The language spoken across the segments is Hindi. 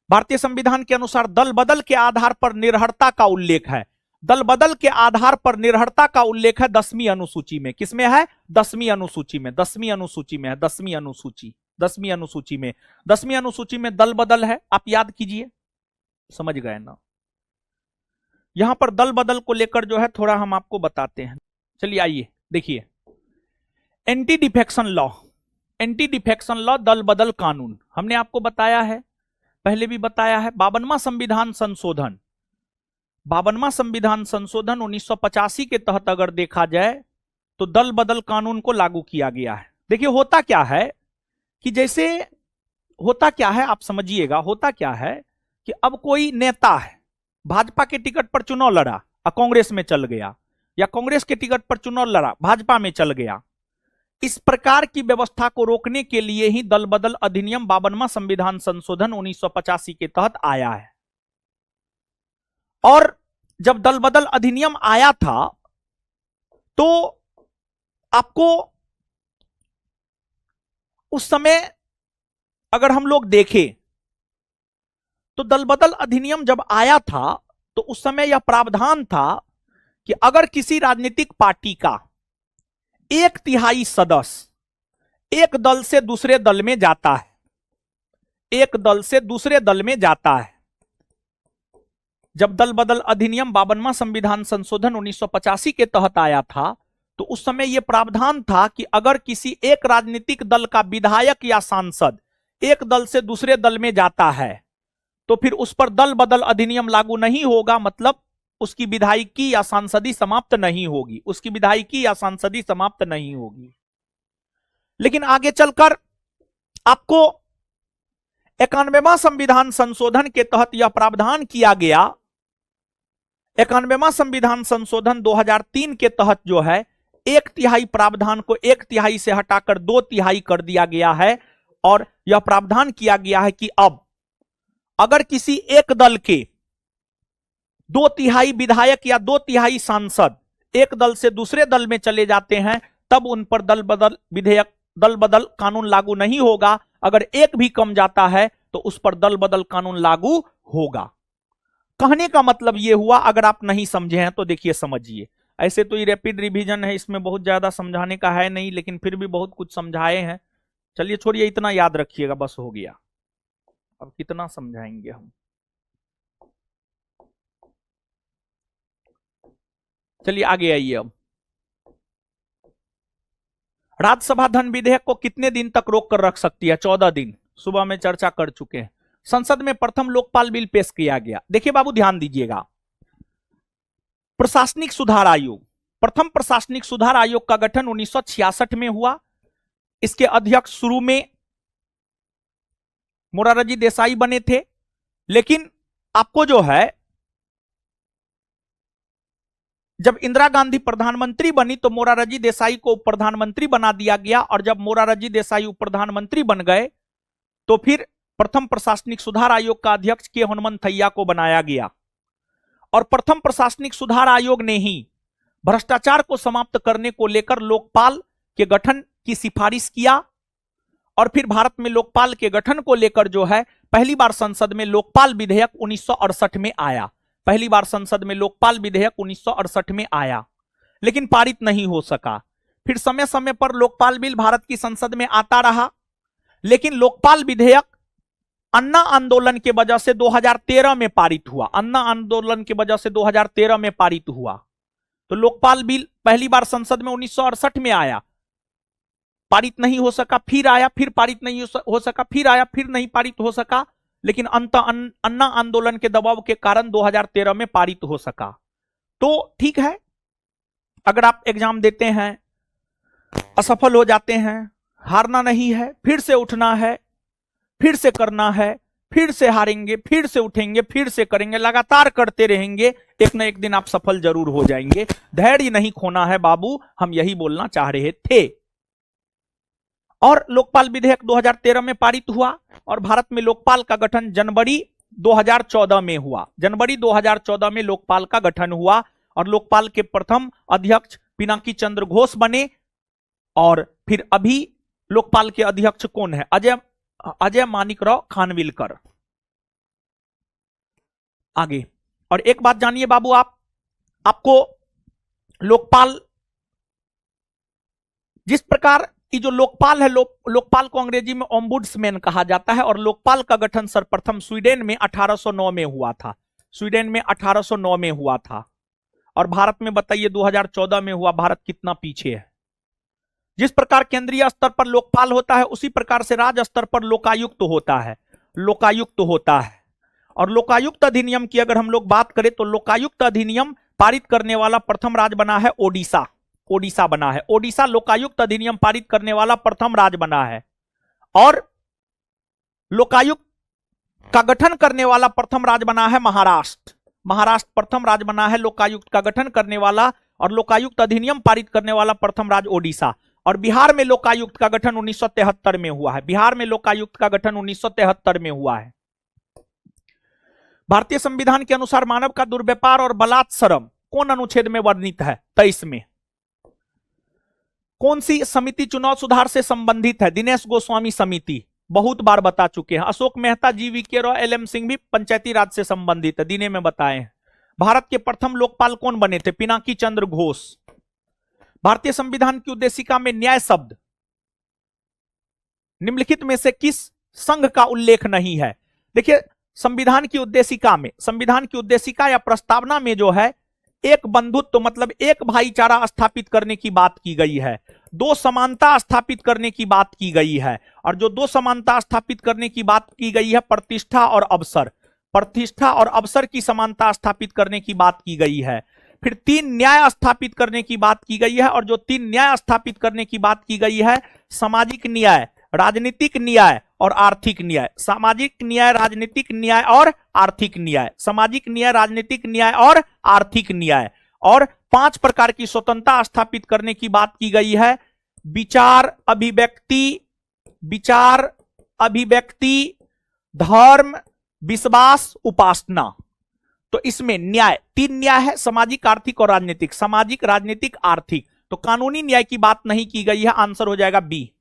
भारतीय संविधान के अनुसार दल बदल के आधार पर निर्भरता का उल्लेख है। दल बदल के आधार पर निर्भरता का उल्लेख है 10वीं अनुसूची में। किसमें है? 10वीं अनुसूची में। 10वीं अनुसूची में है। 10वीं अनुसूची, 10वीं अनुसूची में, 10वीं अनुसूची में दल बदल है। आप याद कीजिए, समझ गए ना। यहां पर दल बदल को लेकर जो है थोड़ा हम आपको बताते हैं। चलिए आइए देखिए, anti defection law, anti defection law, दल बदल कानून हमने आपको बताया है, पहले भी बताया है। 52वां संविधान संशोधन, 52वां संविधान संशोधन 1985 के तहत अगर देखा जाए तो दल बदल कानून को लागू किया गया है। देखिए होता क्या है कि जैसे होता क्या है आप समझिएगा, होता क्या है कि अब कोई नेता है, भाजपा के टिकट पर चुनाव लड़ा और कांग्रेस में चल गया, या कांग्रेस के टिकट पर चुनाव लड़ा भाजपा में चल गया। इस प्रकार की व्यवस्था को रोकने के लिए ही दल बदल अधिनियम 52वां संविधान संशोधन 1985 के तहत आया है। और जब दल बदल अधिनियम आया था तो आपको उस समय अगर हम लोग देखें तो दल बदल अधिनियम जब आया था तो उस समय यह प्रावधान था कि अगर किसी राजनीतिक पार्टी का 1/3 सदस्य एक दल से दूसरे दल में जाता है, एक दल से दूसरे दल में जाता है, जब दल बदल अधिनियम 52वां संविधान संशोधन 1985 के तहत आया था तो उस समय यह प्रावधान था कि अगर किसी एक राजनीतिक दल का विधायक या सांसद एक दल से दूसरे दल में जाता है तो फिर उस पर दल बदल अधिनियम लागू नहीं होगा, मतलब उसकी विधायकी या सांसदी समाप्त नहीं होगी, उसकी विधायकी या सांसदी समाप्त नहीं होगी। लेकिन आगे चलकर आपको 91वां संविधान संशोधन के तहत यह प्रावधान किया गया। 91वां संविधान संशोधन 2003 के तहत जो है 1/3 प्रावधान को 1/3 से हटाकर 2/3 कर दिया गया है और यह प्रावधान किया गया है कि अब अगर किसी एक दल के 2/3 विधायक या 2/3 सांसद एक दल से दूसरे दल में चले जाते हैं तब उन पर दल बदल विधेयक, दल बदल कानून लागू नहीं होगा। अगर एक भी कम जाता है तो उस पर दल बदल कानून लागू होगा। कहने का मतलब यह हुआ, अगर आप नहीं समझे हैं तो देखिए समझिए। ऐसे तो ये रैपिड रिवीजन है, इसमें बहुत ज्यादा समझाने का है नहीं, लेकिन फिर भी बहुत कुछ समझाए हैं। चलिए छोड़िए, इतना याद रखिएगा, बस हो गया। अब कितना समझाएंगे हम। चलिए आगे आइए। अब राज्यसभा धन विधेयक को कितने दिन तक रोक कर रख सकती है? 14 दिन। सुबह में चर्चा कर चुके हैं। संसद में प्रथम लोकपाल बिल पेश किया गया। देखिए बाबू ध्यान दीजिएगा, प्रशासनिक सुधार आयोग, प्रथम प्रशासनिक सुधार आयोग का गठन 1966 में हुआ। इसके अध्यक्ष शुरू में मोरारजी देसाई बने थे, लेकिन आपको जो है जब इंदिरा गांधी प्रधानमंत्री बनी तो मोरारजी देसाई को प्रधानमंत्री बना दिया गया, और जब मोरारजी देसाई प्रधानमंत्री बन गए तो फिर प्रथम प्रशासनिक सुधार आयोग का अध्यक्ष के हनुमंथैया को बनाया गया। और प्रथम प्रशासनिक सुधार आयोग ने ही भ्रष्टाचार को समाप्त करने को लेकर लोकपाल के गठन की सिफारिश किया। और फिर भारत में लोकपाल के गठन को लेकर जो है पहली बार संसद में लोकपाल विधेयक 1968 में आया। पहली बार संसद में लोकपाल विधेयक 1968 में आया, लेकिन पारित नहीं हो सका। फिर समय समय पर लोकपाल बिल भारत की संसद में आता रहा, लेकिन लोकपाल विधेयक अन्ना आंदोलन के वजह से 2013 में पारित हुआ। अन्ना आंदोलन के वजह से 2013 में पारित हुआ। तो लोकपाल बिल पहली बार संसद में 1968 में आया, पारित नहीं हो सका, फिर आया, फिर पारित नहीं हो सका, फिर आया, फिर नहीं पारित हो सका, लेकिन अन्ना आंदोलन के दबाव के कारण 2013 में पारित हो सका। तो ठीक है, अगर आप एग्जाम देते हैं, असफल हो जाते हैं, हारना नहीं है, फिर से उठना है, फिर से करना है, फिर से हारेंगे, फिर से उठेंगे, फिर से करेंगे, लगातार करते रहेंगे, एक ना एक दिन आप सफल जरूर हो जाएंगे। धैर्य नहीं खोना है बाबू, हम यही बोलना चाह रहे थे। और लोकपाल विधेयक 2013 में पारित हुआ और भारत में लोकपाल का गठन जनवरी 2014 में हुआ। जनवरी 2014 में लोकपाल का गठन हुआ और लोकपाल के प्रथम अध्यक्ष पिनाकी चंद्र घोष बने। और फिर अभी लोकपाल के अध्यक्ष कौन है? अजय माणिकराव खानविलकर। आगे। और एक बात जानिए बाबू, आपको लोकपाल, जिस प्रकार की जो लोकपाल है, लोकपाल को अंग्रेजी में ओम्बुड्समैन कहा जाता है, और लोकपाल का गठन सर्वप्रथम स्वीडन में 1809 में हुआ था। स्वीडन में 1809 में हुआ था, और भारत में बताइए 2014 में हुआ। भारत कितना पीछे है। जिस प्रकार केंद्रीय स्तर पर लोकपाल होता है, उसी प्रकार से राज्य स्तर पर लोकायुक्त होता है। लोकायुक्त होता है। और लोकायुक्त अधिनियम की अगर हम लोग बात करें तो लोकायुक्त अधिनियम पारित करने वाला प्रथम राज्य बना है ओडिशा। ओडिशा बना है। ओडिशा लोकायुक्त अधिनियम पारित करने वाला प्रथम राज्य बना है। और लोकायुक्त का गठन करने वाला प्रथम राज्य बना है महाराष्ट्र। महाराष्ट्र प्रथम राज्य बना है लोकायुक्त का गठन करने वाला, और लोकायुक्त अधिनियम पारित करने वाला प्रथम राज्य ओडिशा। और बिहार में लोकायुक्त का गठन 1973 में हुआ है। बिहार में लोकायुक्त का गठन 1973 में हुआ है। भारतीय संविधान के अनुसार मानव का दुर्व्यापार और बलात्सरम कौन अनुच्छेद में वर्णित है? 23 में। कौन सी समिति चुनाव सुधार से संबंधित है? दिनेश गोस्वामी समिति, बहुत बार बता चुके हैं। अशोक मेहता, जी.वी. के रॉय, एल.एम. सिंह भी पंचायती राज से संबंधित है, दिने में बताए हैं। भारत के प्रथम लोकपाल कौन बने थे? पिनाकी चंद्र घोष। भारतीय संविधान की उद्देशिका में न्याय शब्द निम्नलिखित में से किस संघ का उल्लेख नहीं है? देखिए, संविधान की उद्देशिका या प्रस्तावना में जो है, एक बंधुत्व मतलब एक भाईचारा स्थापित करने की बात की गई है, दो समानता स्थापित करने की बात की गई है। और जो दो समानता स्थापित करने की बात की गई है, प्रतिष्ठा और अवसर, प्रतिष्ठा और अवसर की समानता स्थापित करने की बात की गई है। फिर 3 न्याय स्थापित करने की बात की गई है, और जो 3 न्याय स्थापित करने की बात की गई है, सामाजिक न्याय, राजनीतिक न्याय और आर्थिक न्याय। सामाजिक न्याय, राजनीतिक न्याय और आर्थिक न्याय। सामाजिक न्याय, राजनीतिक न्याय और आर्थिक न्याय। और 5 प्रकार की स्वतंत्रता स्थापित करने की बात की गई है। विचार अभिव्यक्ति, धर्म, विश्वास, उपासना। तो इसमें न्याय 3 न्याय है, सामाजिक, आर्थिक और राजनीतिक। सामाजिक, राजनीतिक, आर्थिक। तो कानूनी न्याय की बात नहीं की गई है। आंसर हो जाएगा बी।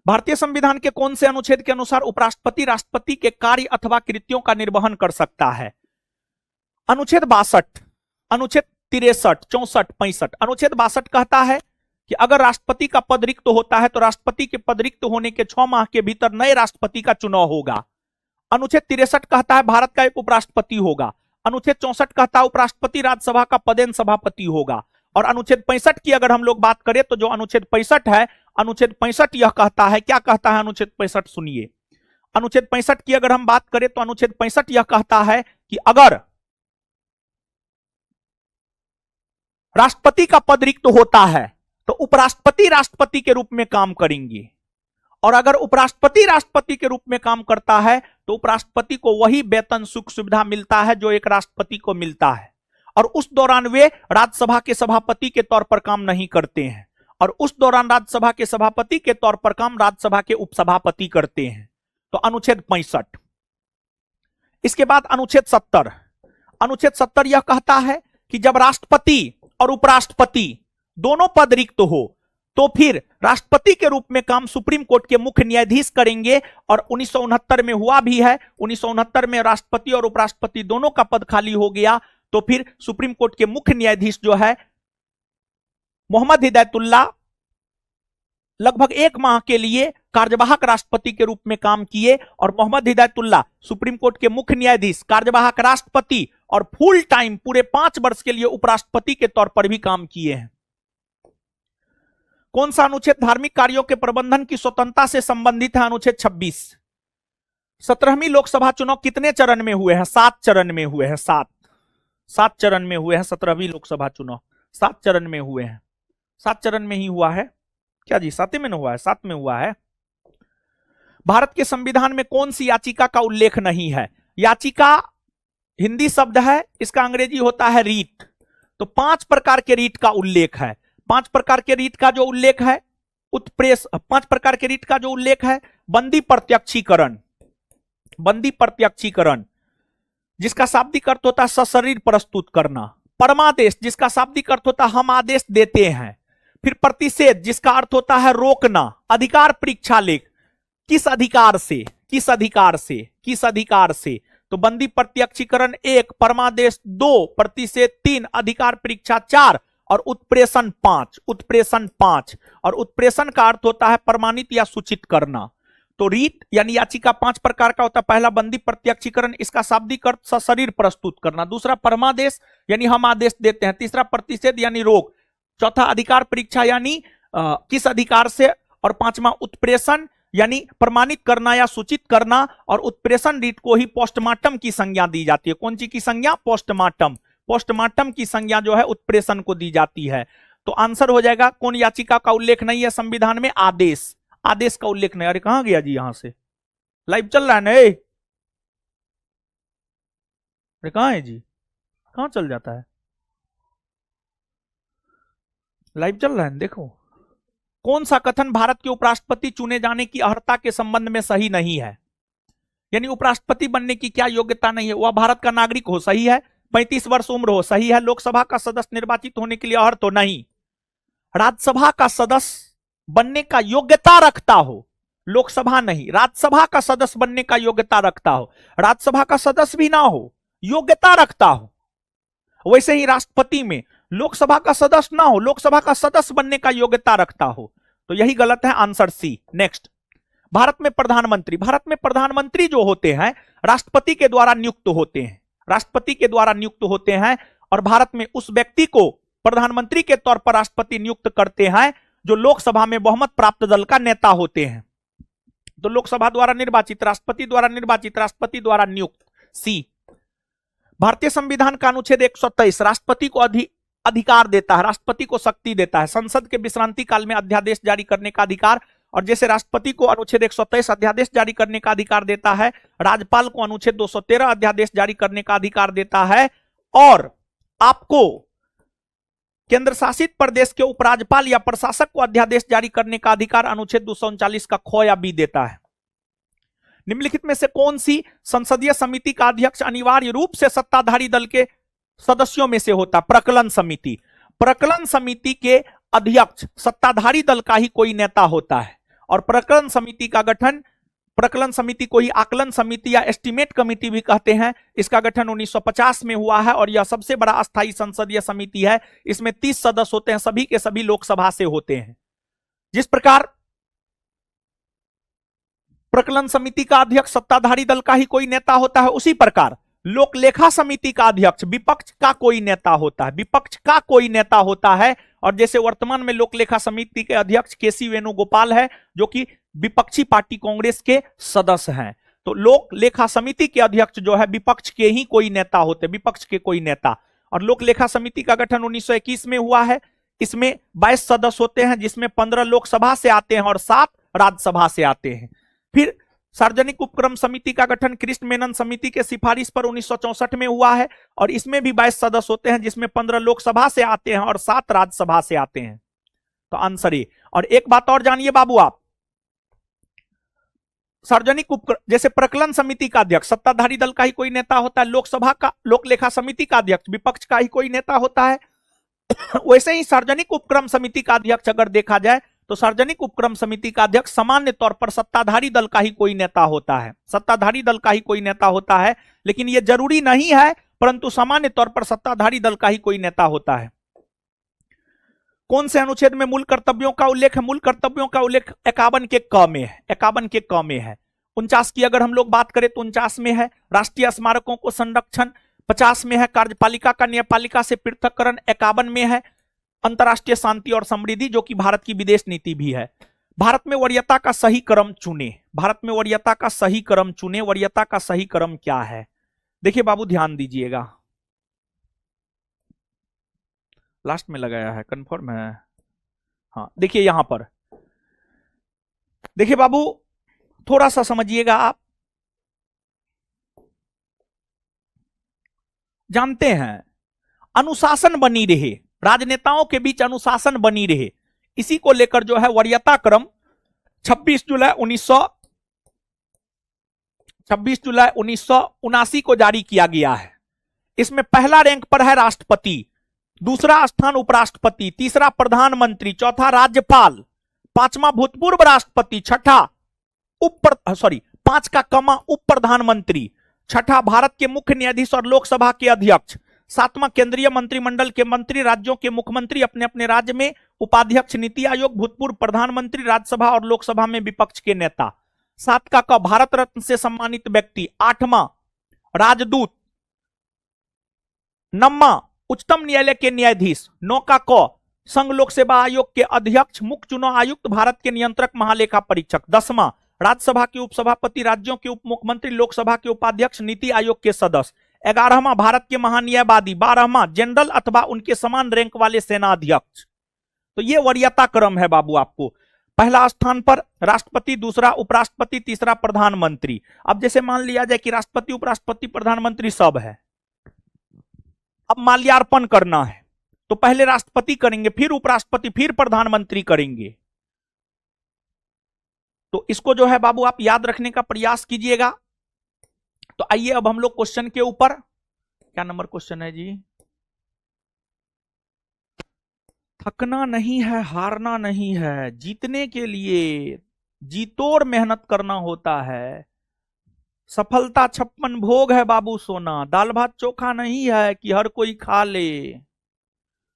भारतीय संविधान के कौन से अनुच्छेद के अनुसार उपराष्ट्रपति राष्ट्रपति के कार्य अथवा कृत्यों का निर्वहन कर सकता है? अनुच्छेद 62, अनुच्छेद 63, 64, 65। अनुच्छेद 62 कहता है कि अगर राष्ट्रपति का पद रिक्त होता है तो राष्ट्रपति के पद रिक्त होने के 6 माह के भीतर नए राष्ट्रपति का चुनाव होगा। अनुच्छेद 63 कहता है भारत का एक उपराष्ट्रपति होगा। अनुच्छेद 64 कहता है उपराष्ट्रपति राज्यसभा का पदेन सभापति होगा। और अनुच्छेद 65 की अगर हम लोग बात करें तो जो अनुच्छेद 65 है, अनुच्छेद 65 यह कहता है, क्या कहता है अनुच्छेद 65? सुनिए, अनुच्छेद 65 की अगर हम बात करें तो अनुच्छेद 65 यह कहता है कि अगर राष्ट्रपति का पद रिक्त होता है तो उपराष्ट्रपति राष्ट्रपति के रूप में काम करेंगे, और अगर उपराष्ट्रपति राष्ट्रपति के रूप में काम करता है तो उपराष्ट्रपति को वही वेतन सुख सुविधा मिलता है जो एक राष्ट्रपति को मिलता है। और उस दौरान वे राज्यसभा के सभापति के तौर पर काम नहीं करते हैं, और उस दौरान राज्यसभा के सभापति के तौर पर काम राज्यसभा के उपसभापति करते हैं। तो अनुच्छेद 65। इसके बाद अनुच्छेद 70। अनुच्छेद 70 यह कहता है कि जब राष्ट्रपति और उपराष्ट्रपति दोनों पद रिक्त हो तो फिर राष्ट्रपति के रूप में काम सुप्रीम कोर्ट के मुख्य न्यायाधीश करेंगे। और 1969 में हुआ भी है। 1969 में राष्ट्रपति और उपराष्ट्रपति दोनों का पद खाली हो गया, तो फिर सुप्रीम कोर्ट के मुख्य न्यायाधीश जो है मोहम्मद हिदायतुल्लाह लगभग 1 माह के लिए कार्यवाहक राष्ट्रपति के रूप में काम किए। और मोहम्मद हिदायतुल्लाह सुप्रीम कोर्ट के मुख्य न्यायाधीश, कार्यवाहक राष्ट्रपति और फुल टाइम पूरे 5 वर्ष के लिए उपराष्ट्रपति के तौर पर भी काम किए हैं। कौन सा अनुच्छेद धार्मिक कार्यों के प्रबंधन की स्वतंत्रता से संबंधित है? अनुच्छेद 26। 17वीं लोकसभा चुनाव कितने चरण में हुए हैं? 7 चरण में हुए हैं। 7 चरण में हुए हैं 17वीं लोकसभा चुनाव। 7 चरण में हुए हैं। 7 चरण में ही हुआ है क्या जी? 7 में हुआ है? 7 में हुआ है। भारत के संविधान में कौन सी याचिका का उल्लेख नहीं है? याचिका हिंदी शब्द है, इसका अंग्रेजी होता है रीट। तो 5 प्रकार के रीट का उल्लेख है। 5 प्रकार के रीट का जो उल्लेख है, उत्प्रेष 5 प्रकार के रीट का जो उल्लेख है, बंदी प्रत्यक्षीकरण, बंदी प्रत्यक्षीकरण जिसका शाब्दिक अर्थ होता है सशरीर प्रस्तुत करना। परमादेश जिसका शाब्दिक अर्थ होता है हम आदेश देते हैं। फिर प्रतिषेध जिसका अर्थ होता है रोकना। अधिकार परीक्षा लेख, किस अधिकार से, किस अधिकार से, किस अधिकार से। तो बंदी प्रत्यक्षीकरण 1, परमादेश 2, प्रतिषेध 3, अधिकार परीक्षा 4 और उत्प्रेषण 5। उत्प्रेषण 5 और उत्प्रेषण का अर्थ होता है प्रमाणित या सूचित करना। तो रीट यानी याचिका 5 प्रकार का होता है। पहला बंदी प्रत्यक्षीकरण, इसका शाब्दिक अर्थ सशरीर प्रस्तुत करना। दूसरा परमादेश यानी हम आदेश देते हैं। तीसरा प्रतिषेध यानी रोक। चौथा अधिकार परीक्षा यानी किस अधिकार से। और पांचवा उत्प्रेषण यानी प्रमाणित करना या सूचित करना। और उत्प्रेषण रीट को ही पोस्टमार्टम की संज्ञा दी जाती है। कौन सी की संज्ञा? पोस्टमार्टम। पोस्टमार्टम की संज्ञा जो है उत्प्रेषण को दी जाती है। तो आंसर हो जाएगा कौन याचिका का उल्लेख नहीं है संविधान में? आदेश। आदेश का उल्लेख नहीं। अरे कहां गया जी? यहां से लाइव चल रहा है ना? अरे कहां है जी? कहां चल जाता है? लाइव चल रहा है, देखो। कौन सा कथन भारत के उपराष्ट्रपति चुने जाने की अर्हता के संबंध में सही नहीं है? यानी उपराष्ट्रपति बनने की क्या योग्यता नहीं है? वह भारत का नागरिक हो, सही है। 35 वर्ष उम्र हो, सही है। लोकसभा का सदस्य निर्वाचित होने के लिए अर्ह तो नहीं। राज्यसभा का सदस्य बनने का योग्यता रखता हो, लोकसभा नहीं, राज्यसभा का सदस्य बनने का योग्यता रखता हो। राज्यसभा का सदस्य भी ना हो, योग्यता रखता हो। वैसे ही राष्ट्रपति में लोकसभा का सदस्य ना हो, लोकसभा का सदस्य बनने का योग्यता रखता हो। तो यही गलत है, आंसर सी। नेक्स्ट, भारत में प्रधानमंत्री। भारत में प्रधानमंत्री जो होते हैं राष्ट्रपति के द्वारा नियुक्त होते हैं। राष्ट्रपति के द्वारा नियुक्त होते हैं और भारत में उस व्यक्ति को प्रधानमंत्री के तौर पर राष्ट्रपति नियुक्त करते हैं जो लोकसभा में बहुमत प्राप्त दल का नेता होते हैं। तो लोकसभा द्वारा निर्वाचित, राष्ट्रपति द्वारा निर्वाचित, राष्ट्रपति द्वारा नियुक्त। सी। भारतीय संविधान का अनुच्छेद 123 राष्ट्रपति को अधिकार देता है, राष्ट्रपति को शक्ति देता है संसद के विश्रांति काल में अध्यादेश जारी करने का अधिकार। और जैसे राष्ट्रपति को अनुच्छेद 123 अध्यादेश जारी करने का अधिकार देता है, राज्यपाल को अनुच्छेद 213 अध्यादेश जारी करने का अधिकार देता है। और आपको केंद्र शासित प्रदेश के उपराज्यपाल या प्रशासक को अध्यादेश जारी करने का अधिकार अनुच्छेद 239 का ख या बी देता है। निम्नलिखित में से कौन सी संसदीय समिति का अध्यक्ष अनिवार्य रूप से सत्ताधारी दल के सदस्यों में से होता? प्रकलन समिति। प्रकलन समिति के अध्यक्ष सत्ताधारी दल का ही कोई नेता होता है। और प्रकलन समिति का गठन, प्रकलन समिति को ही आकलन समिति या एस्टीमेट कमिटी भी कहते हैं। इसका गठन 1950 में हुआ है और यह सबसे बड़ा अस्थायी संसदीय समिति है। इसमें 30 सदस्य होते हैं, सभी के सभी लोकसभा से होते हैं। जिस प्रकार प्रकलन समिति का अध्यक्ष सत्ताधारी दल का ही कोई नेता होता है, उसी प्रकार लोक लेखा समिति का अध्यक्ष विपक्ष का कोई नेता होता है। विपक्ष का कोई नेता होता है। और जैसे वर्तमान में लोक लेखा समिति के अध्यक्ष केसी वेणुगोपाल है जो कि विपक्षी पार्टी कांग्रेस के सदस्य हैं। तो लोक लेखा समिति के अध्यक्ष जो है विपक्ष के ही कोई नेता होते, विपक्ष के कोई नेता। और लोक लेखा समिति का गठन 1921 में हुआ है। इसमें 22 सदस्य होते हैं जिसमें 15 लोकसभा से आते हैं और 7 राज्यसभा से आते हैं। फिर सार्वजनिक उपक्रम समिति का गठन कृष्ण मेनन समिति के सिफारिश पर 1964 में हुआ है और इसमें भी 22 सदस्य होते हैं जिसमें 15 लोकसभा से आते हैं और 7 राज्यसभा से आते हैं। तो आंसर ए। और एक बात और जानिए बाबू आप, सार्वजनिक उपक्रम जैसे प्रकलन समिति का अध्यक्ष सत्ताधारी दल का ही कोई नेता होता है, लोकसभा का लोक लेखा समिति का अध्यक्ष विपक्ष का ही कोई नेता होता है। वैसे ही सार्वजनिक उपक्रम समिति का अध्यक्ष अगर देखा जाए तो सार्वजनिक उपक्रम समिति का अध्यक्ष सामान्य तौर पर सत्ताधारी दल का ही कोई नेता होता है। सत्ताधारी दल का ही कोई नेता होता है, लेकिन यह जरूरी नहीं है, परंतु सामान्य तौर पर सत्ताधारी दल का ही कोई नेता होता है। कौन से अनुच्छेद में मूल कर्तव्यों का उल्लेख है? मूल कर्तव्यों का उल्लेख 51 के क में है। 51 के क में है। 49 की अगर हम लोग बात करें तो 49 में है राष्ट्रीय स्मारकों को संरक्षण, 50 में है कार्यपालिका का न्यायपालिका से पृथककरण, 51 में है अंतरराष्ट्रीय शांति और समृद्धि जो कि भारत की विदेश नीति भी है। भारत में वरीयता का सही क्रम चुने। भारत में वरीयता का सही क्रम चुने। वरीयता का सही क्रम क्या है? देखिए बाबू ध्यान दीजिएगा, लास्ट में लगाया है, कंफर्म है? हाँ देखिए यहां पर, देखिए बाबू थोड़ा सा समझिएगा आप। जानते हैं अनुशासन बनी रहे, राजनेताओं के बीच अनुशासन बनी रहे, इसी को लेकर जो है वरीयता क्रम 26 जुलाई 1979 को जारी किया गया है। इसमें पहला रैंक पर है राष्ट्रपति, दूसरा स्थान उपराष्ट्रपति, तीसरा प्रधानमंत्री, चौथा राज्यपाल, पांचवा भूतपूर्व राष्ट्रपति, छठा 5 का कमा उप प्रधानमंत्री, छठा, भारत के मुख्य न्यायाधीश और लोकसभा के अध्यक्ष। सातवां, केंद्रीय मंत्रिमंडल के मंत्री, राज्यों के मुख्यमंत्री, अपने अपने राज्य में उपाध्यक्ष, नीति आयोग, भूतपूर्व प्रधानमंत्री, राज्यसभा और लोकसभा में विपक्ष के नेता। सात का क, भारत रत्न से सम्मानित व्यक्ति। आठवां, राजदूत। नौवां, उच्चतम न्यायालय के न्यायाधीश। नौ का क, संघ लोक सेवा आयोग के अध्यक्ष, मुख्य चुनाव आयुक्त, भारत के नियंत्रक, महालेखा परीक्षक। 10वां, राज्यसभा के उपसभापति, राज्यों के उप मुख्यमंत्री, लोकसभा के उपाध्यक्ष, नीति आयोग के सदस्य। 11वां, भारत के महान्यायवादी। 12वां, जनरल अथवा उनके समान रैंक वाले सेना अध्यक्ष। तो ये वरीयता क्रम है बाबू आपको। पहला स्थान पर राष्ट्रपति, दूसरा उपराष्ट्रपति, तीसरा प्रधानमंत्री। अब जैसे मान लिया जाए कि राष्ट्रपति, उपराष्ट्रपति, प्रधानमंत्री सब है, अब माल्यार्पण करना है तो पहले राष्ट्रपति करेंगे, फिर उपराष्ट्रपति, फिर प्रधानमंत्री करेंगे। तो इसको जो है बाबू आप याद रखने का प्रयास कीजिएगा। तो आइए अब हम लोग क्वेश्चन के ऊपर, क्या नंबर क्वेश्चन है जी? थकना नहीं है, हारना नहीं है, जीतने के लिए जीतोड़ मेहनत करना होता है। सफलता 56 भोग है बाबू सोना, दाल भात चोखा नहीं है कि हर कोई खा ले।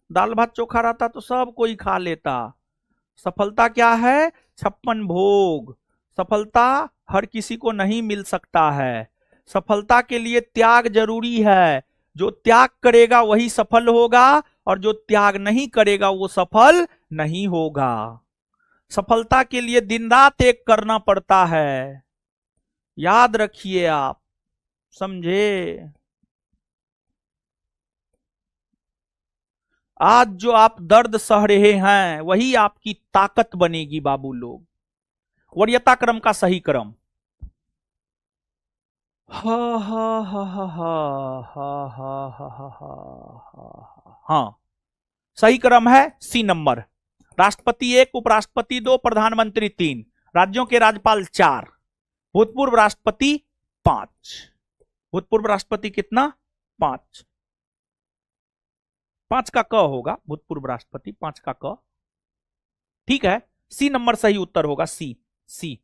दाल भात चोखा रहता तो सब कोई खा लेता। सफलता क्या है? 56 भोग। सफलता हर किसी को नहीं मिल सकता है। सफलता के लिए त्याग जरूरी है। जो त्याग करेगा वही सफल होगा और जो त्याग नहीं करेगा वो सफल नहीं होगा। सफलता के लिए दिन रात एक करना पड़ता है, याद रखिए आप, समझे? आज जो आप दर्द सह रहे हैं वही आपकी ताकत बनेगी बाबू लोग। वरीयता क्रम का सही क्रम, हा हा हा हा हा हा हा हा हा, हाँ सही क्रम है सी नंबर। राष्ट्रपति 1, उपराष्ट्रपति 2, प्रधानमंत्री 3, राज्यों के राज्यपाल 4, भूतपूर्व राष्ट्रपति 5। भूतपूर्व राष्ट्रपति कितना? 5। 5 का क होगा भूतपूर्व राष्ट्रपति, 5 का क। ठीक है, सी नंबर सही उत्तर होगा, सी। सी।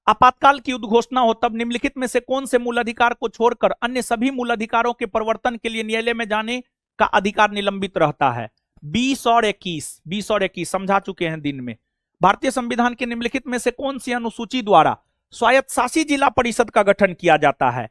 आपातकाल की उद्घोषणा हो तब निम्नलिखित में से कौन से मूल अधिकार को छोड़कर अन्य सभी मूल अधिकारों के परिवर्तन के लिए न्यायालय में जाने का अधिकार निलंबित रहता है? 20 और 21। 20 और 21 समझा चुके हैं दिन में। भारतीय संविधान के निम्नलिखित में से कौन सी अनुसूची द्वारा स्वायत्त शासी जिला परिषद का गठन किया जाता है?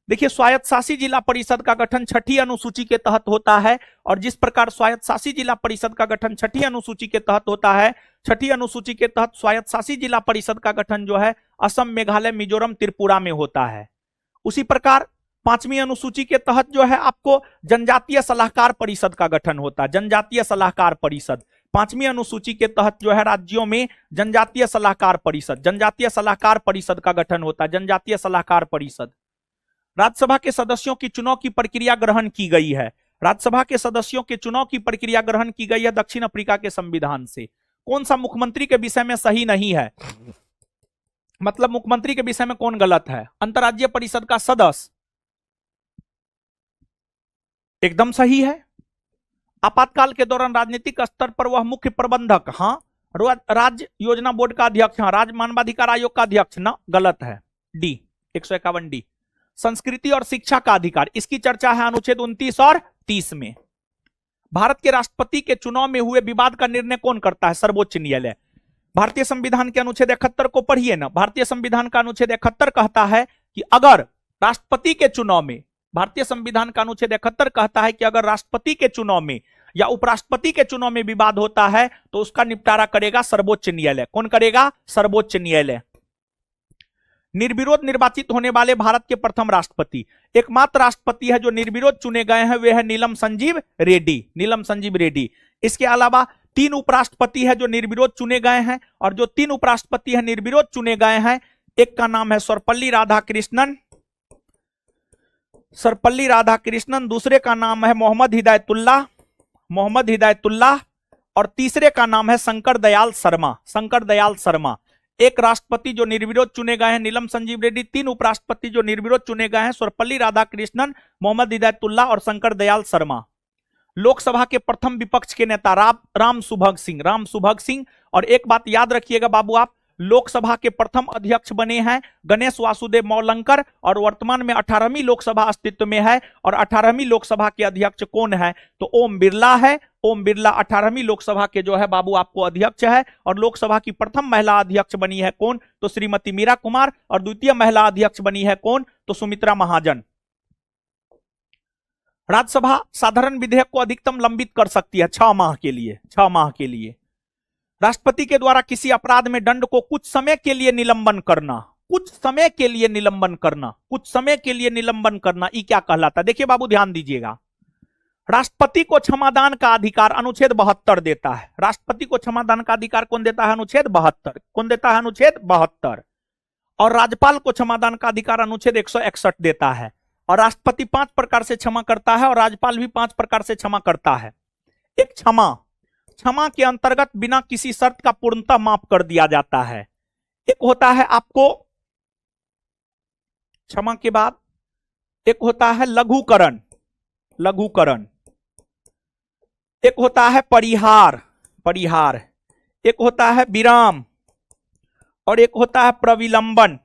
देखिए, स्वायत्त शासी जिला परिषद का गठन 6ठी अनुसूची के तहत होता है और जिस प्रकार स्वायत्त शासी जिला परिषद का गठन 6ठी अनुसूची के तहत होता है, 6ठी अनुसूची के तहत स्वायत्त शासी जिला परिषद का गठन जो है असम, मेघालय, मिजोरम, त्रिपुरा में होता है। उसी प्रकार 5वीं अनुसूची के तहत जो है आपको जनजातीय सलाहकार परिषद का गठन होता है, जनजातीय सलाहकार परिषद। 5वीं अनुसूची के तहत जो है राज्यों में जनजातीय सलाहकार परिषद, जनजातीय सलाहकार परिषद का गठन होता है, जनजातीय सलाहकार परिषद। राज्यसभा के सदस्यों की चुनाव की प्रक्रिया ग्रहण की गई है। राज्यसभा के सदस्यों के चुनाव की प्रक्रिया ग्रहण की गई है दक्षिण अफ्रीका के संविधान से। कौन सा मुख्यमंत्री के विषय में सही नहीं है? मतलब मुख्यमंत्री के विषय में कौन गलत है? अंतर्राज्यीय परिषद का सदस्य एकदम सही है। आपातकाल के दौरान राजनीतिक स्तर पर वह मुख्य प्रबंधक, हाँ। राज्य योजना बोर्ड का अध्यक्ष, हाँ। राज्य मानवाधिकार आयोग का अध्यक्ष, ना, गलत है। D, 151 D. संस्कृति और शिक्षा का अधिकार, इसकी चर्चा है अनुच्छेद 29 और 30 में। भारत के राष्ट्रपति के चुनाव में हुए विवाद का निर्णय कौन करता है? सर्वोच्च न्यायालय। भारतीय संविधान के अनुच्छेद 71 को पढ़िए ना। भारतीय संविधान का अनुच्छेद 71 कहता है कि अगर राष्ट्रपति के चुनाव में, भारतीय संविधान का अनुच्छेद 71 कहता है कि अगर राष्ट्रपति के चुनाव में या उपराष्ट्रपति के चुनाव में विवाद होता है तो उसका निपटारा करेगा सर्वोच्च न्यायालय। कौन करेगा? सर्वोच्च न्यायालय। निर्विरोध निर्वाचित होने वाले भारत के प्रथम राष्ट्रपति, एकमात्र राष्ट्रपति है जो निर्विरोध चुने गए हैं, वे है नीलम संजीव रेड्डी। नीलम संजीव रेड्डी। इसके अलावा 3 उपराष्ट्रपति है जो निर्विरोध चुने गए हैं और जो 3 उपराष्ट्रपति है निर्विरोध चुने गए हैं, एक का नाम है सर्वपल्ली राधाकृष्णन, सर्वपल्ली राधाकृष्णन, दूसरे का नाम है मोहम्मद हिदायतुल्लाह और तीसरे का नाम है शंकर दयाल शर्मा। एक राष्ट्रपति जो निर्विरोध चुने गए हैं नीलम संजीव रेड्डी, 3 उपराष्ट्रपति जो निर्विरोध चुने गए हैं सर्वपल्ली राधाकृष्णन, मोहम्मद हिदायतुल्लाह और शंकर दयाल शर्मा। लोकसभा के प्रथम विपक्ष के नेता राम सुभग सिंह। और एक बात याद रखिएगा बाबू आप, लोकसभा के प्रथम अध्यक्ष बने हैं गणेश वासुदेव मौलंकर, और वर्तमान में 18वीं लोकसभा अस्तित्व में है। और 18वीं लोकसभा के अध्यक्ष कौन है? तो ओम बिरला है। ओम बिरला 18वीं लोकसभा के जो है बाबू आपको अध्यक्ष है। और लोकसभा की प्रथम महिला अध्यक्ष बनी है कौन? तो श्रीमती मीरा कुमार। और द्वितीय महिला अध्यक्ष बनी है कौन? तो सुमित्रा महाजन। राज्यसभा साधारण विधेयक को अधिकतम लंबित कर सकती है 6 माह के लिए, 6 माह के लिए। राष्ट्रपति के द्वारा किसी अपराध में दंड को कुछ समय के लिए निलंबन करना, कुछ समय के लिए निलंबन करना, कुछ समय के लिए निलंबन करना, ये क्या कहलाता है? देखिए बाबू ध्यान दीजिएगा, राष्ट्रपति को क्षमादान का अधिकार अनुच्छेद 72 देता है। राष्ट्रपति को क्षमादान का अधिकार कौन देता है? अनुच्छेद 72। कौन देता है? अनुच्छेद 72। और राज्यपाल को क्षमादान का अधिकार अनुच्छेद 161 देता है। और राष्ट्रपति 5 प्रकार से क्षमा करता है और राज्यपाल भी 5 प्रकार से क्षमा करता है। एक क्षमा के अंतर्गत बिना किसी शर्त का पूर्णतः माफ कर दिया जाता है। एक होता है आपको क्षमा के बाद, एक होता है लघुकरण, एक होता है परिहार, एक होता है विराम, और एक होता है प्रविलंबन।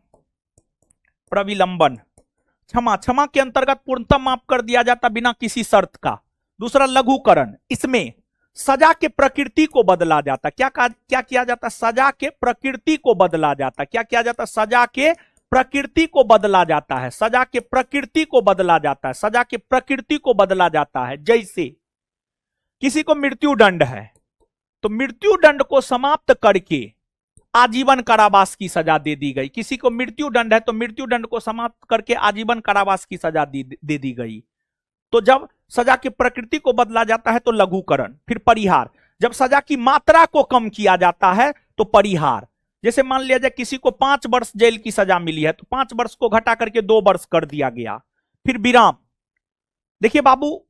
क्षमा के अंतर्गत पूर्णतः माफ कर दिया जाता बिना किसी शर्त का। दूसरा लघुकरण, इसमें सजा के प्रकृति को बदला जाता। क्या किया जाता? सजा के प्रकृति को बदला जाता। क्या किया जाता? सजा के प्रकृति को बदला जाता है। सजा के प्रकृति को बदला जाता है। सजा के प्रकृति को बदला जाता है। जैसे किसी को मृत्यु दंड है तो मृत्यु दंड को समाप्त करके आजीवन कारावास की सजा दे दी गई। किसी को मृत्यु दंड है तो मृत्यु दंड को समाप्त करके आजीवन कारावास की सजा दे दी गई। तो जब सजा की प्रकृति को बदला जाता है तो लघुकरण। फिर परिहार, जब सजा की मात्रा को कम किया जाता है तो परिहार। जैसे मान लिया जाए किसी को 5 वर्ष जेल की सजा मिली है तो 5 वर्ष को घटा करके 2 वर्ष कर दिया गया। फिर विराम, देखिए बाबू,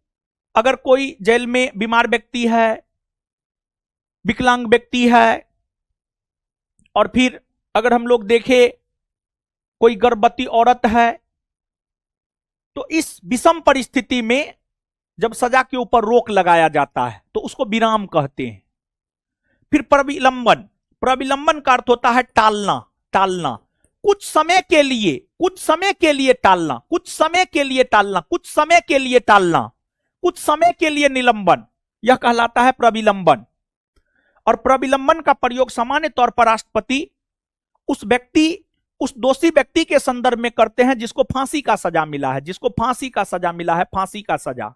अगर कोई जेल में बीमार व्यक्ति है, विकलांग व्यक्ति है, और फिर अगर हम लोग देखें कोई गर्भवती औरत है, तो इस विषम परिस्थिति में जब सजा के ऊपर रोक लगाया जाता है तो उसको विराम कहते हैं। फिर प्रविलंबन का अर्थ होता है टालना, कुछ समय के लिए टालना, कुछ समय के लिए निलंबन, यह कहलाता है प्रविलंबन। और प्रविलंबन का प्रयोग सामान्य तौर पर राष्ट्रपति उस दोषी व्यक्ति के संदर्भ में करते हैं जिसको फांसी का सजा मिला है, फांसी का सजा।